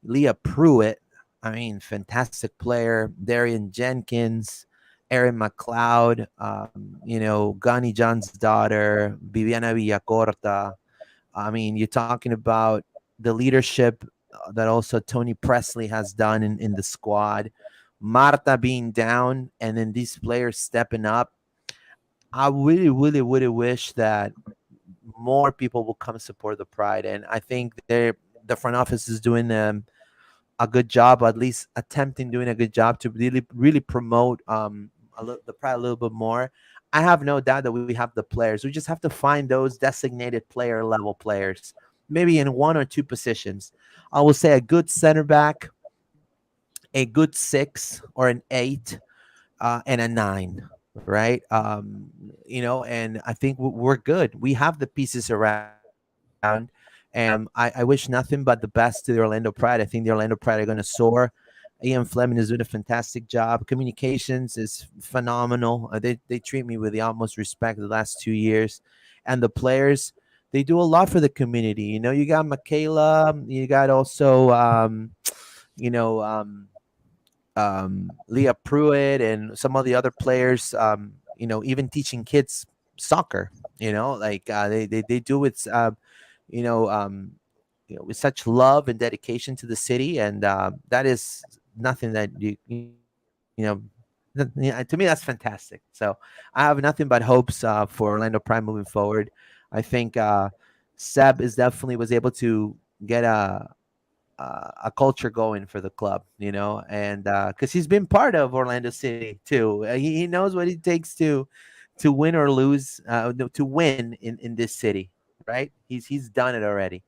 Leah Pruitt, fantastic player. Darian Jenkins, Erin McLeod, Gani John's daughter, Viviana Villacorta. You're talking about the leadership that also Tony Presley has done in the squad. Marta being down and then these players stepping up. I really, really, really wish that more people will come support the Pride, and I think the front office is doing a good job, or at least attempting doing a good job to really, really promote the Pride a little bit more. I have no doubt that we have the players. We just have to find those designated player level players, maybe in one or two positions. I will say a good center back, a good six or an eight, and a nine, right? And I think we're good. We have the pieces around. I wish nothing but the best to the Orlando Pride. I think the Orlando Pride are going to soar. Ian Fleming is doing a fantastic job. Communications is phenomenal. They treat me with the utmost respect the last 2 years, and the players, they do a lot for the community. You got Michaela, you got also you know um, Leah Pruitt and some of the other players. Even teaching kids soccer. Like they do it. You know, um, with such love and dedication to the city, and that is nothing that you know, nothing to be Yeah, to me, that's fantastic. So I have nothing but hopes for Orlando Prime moving forward. I think Seb is definitely was able to get a culture going for the club, and because he's been part of Orlando City too. He knows what it takes to win or lose, no, to win in this city, right? He's done it already,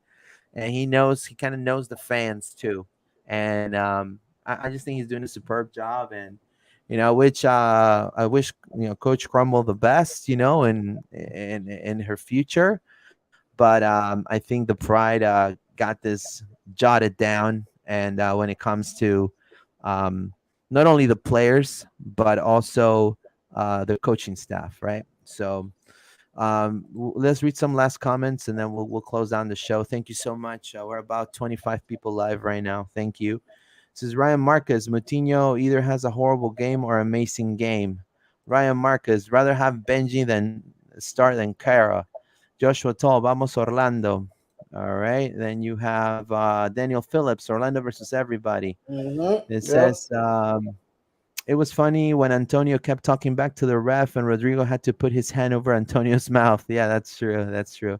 and he kind of knows the fans too, and I just think he's doing a superb job, and which I wish Coach Crumble the best, in her future, but I think the Pride got this jotted down, and when it comes to um, not only the players but also the coaching staff, right? So let's read some last comments, and then we'll close down the show. Thank you so much. We're about 25 people live right now. Thank you. This is Ryan Marquez. Moutinho either has a horrible game or amazing game. Ryan Marquez, rather have Benji than start than Kara. Joshua Toll, vamos Orlando. All right. Then you have Daniel Phillips, Orlando versus everybody. It Yep. says it was funny when Antonio kept talking back to the ref and Rodrigo had to put his hand over Antonio's mouth. Yeah, that's true. That's true.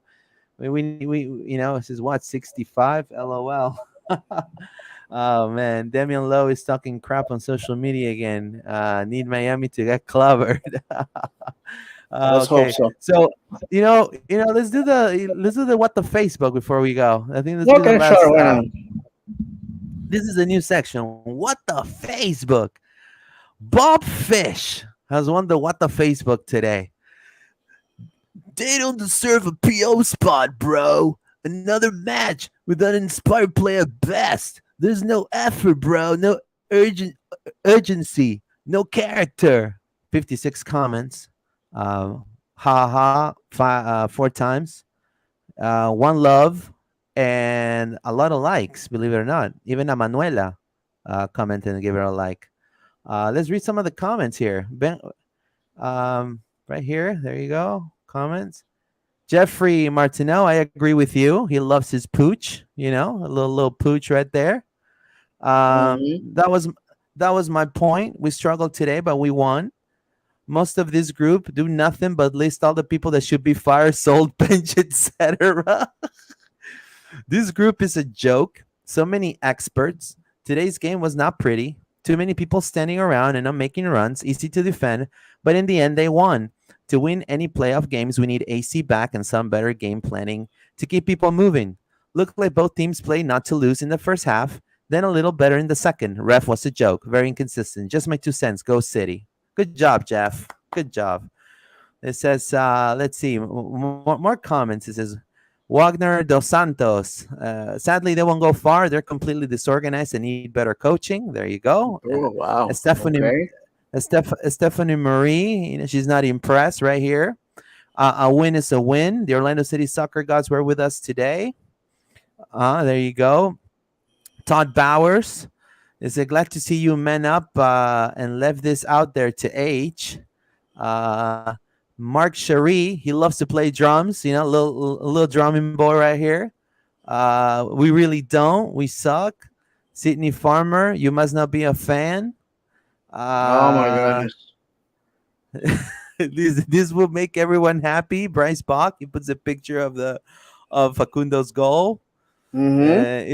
This is what, 65? LOL. Oh man, Damian Lowe is talking crap on social media again. Need Miami to get clobbered. Let's hope Okay, so. so let's do the what the Facebook before we go. I think let's be the Okay, last. sure. Why not? This is a new section. What the Facebook? Bob Fish has won the what the Facebook today. They don't deserve a PO spot, bro. Another match with an inspired player best. There's no effort, bro. No urgency. No character. 56 comments. Ha ha. Four times. One love. And a lot of likes, believe it or not. Even a Manuela commented and gave her a like. Let's read some of the comments here. Right here. There you go. Comments. Jeffrey Martineau, I agree with you. He loves his pooch, a little pooch right there. Hmm. That was my point. We struggled today, but we won. Most of this group do nothing but list all the people that should be fired, sold, benched, etc. This group is a joke. So many experts. Today's game was not pretty. Too many people standing around and not making runs. Easy to defend, but in the end, they won. To win any playoff games, we need AC back and some better game planning to keep people moving. Looked like both teams played not to lose in the first half, then a little better in the second. Ref was a joke. Very inconsistent. Just my 2 cents. Go City. Good job, Jeff. Good job. It says, let's see, more comments. It says, Wagner dos Santos. Sadly, they won't go far. They're completely disorganized and need better coaching. There you go. Oh, wow. Stephanie Okay. Stephanie Marie, she's not impressed right here. A win is a win. The Orlando City Soccer Gods were with us today. There you go. Todd Bowers is glad to see you men up and left this out there to age. Mark Cherie, he loves to play drums. A little drumming boy right here. We really don't. We suck. Sydney Farmer, you must not be a fan. Oh my Uh, goodness. this will make everyone happy. Bryce Bach, he puts a picture of Facundo's goal. Mm-hmm.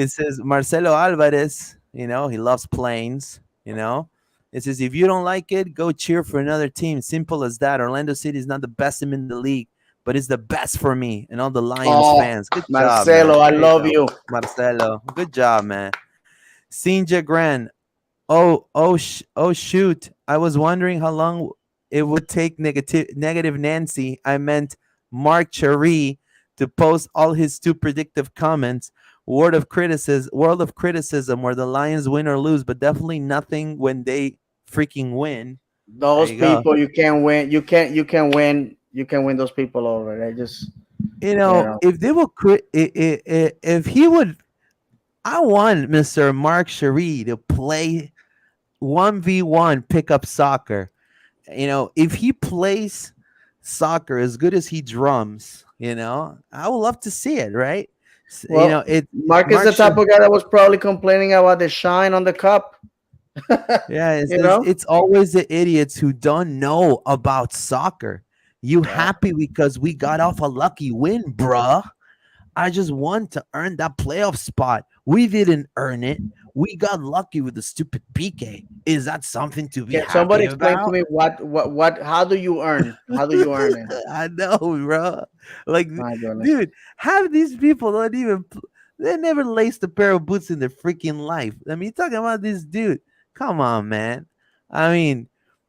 It says Marcelo Alvarez. He loves planes. It says if you don't like it, go cheer for another team. Simple as that. Orlando City is not the best team in the league, but it's the best for me and all the Lions Oh, fans. Good job, Marcelo, man. I There you love go, you. Marcelo. Good job, man. Sinja Grand. Oh, shoot. I was wondering how long it would take negative Nancy. I meant Mark Cherie to post all his too predictive comments. World of criticism where the Lions win or lose, but definitely nothing when they freaking win. There Those you go. people you can't win. You can win. You can win those people over. They just If they will if he would, I want Mr. Mark Cherie to play 1v1 pickup soccer. If he plays soccer as good as he drums, I would love to see it, right? Well, It Mark is Mark the type should, of guy that was probably complaining about the shine on the cup. Yeah, You know? it's always the idiots who don't know about soccer. You Yeah. happy because we got off a lucky win, bruh? I just want to earn that playoff spot. We didn't earn it. We got lucky with the stupid PK. Is that something to be Can somebody happy explain to about? me what how do you earn? How do you earn it? I know, bro. Like, My goodness. dude, half these people don't even. They never laced a pair of boots in their freaking life. I mean, you're talking about this dude. Come on, man. I mean,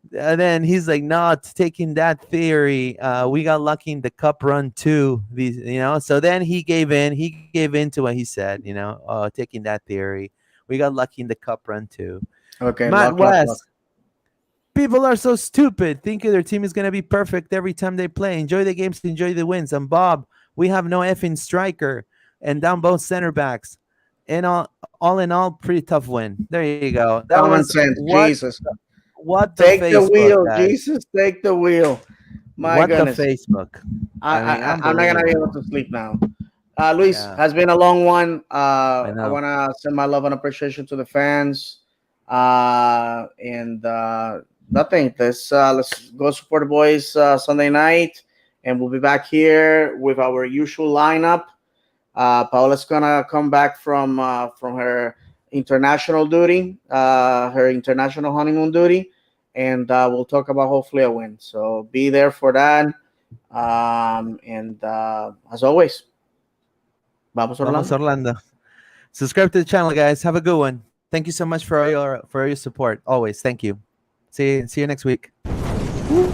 then he's like, "No, it's taking that theory. We got lucky in the cup run too. These, So then he gave in. He gave in to what he said. Taking that theory, we got lucky in the cup run too. Okay, Matt luck. West. People are so stupid, thinking their team is gonna be perfect every time they play. Enjoy the games, enjoy the wins. And Bob, we have no effing striker, and down both center backs. And all in all, pretty tough win. There you go. That was Common sense, what Jesus. what the Take the Facebook, wheel, guys. Jesus, take the wheel. My What the goodness. Facebook. I mean, I'm not gonna be able unbelievable. to sleep now. Luis, Yeah, has been a long one. I I know. want to send my love and appreciation to the fans. And nothing. Let's go support the boys Sunday night, and we'll be back here with our usual lineup. Paola's gonna come back from her international duty, her international honeymoon duty, and we'll talk about hopefully a win. So be there for that. And as always, vamos Vamos Orlando. Orlando. Subscribe to the channel, guys. Have a good one. Thank you so much for your support. Always. Thank you. See you next week. Woo.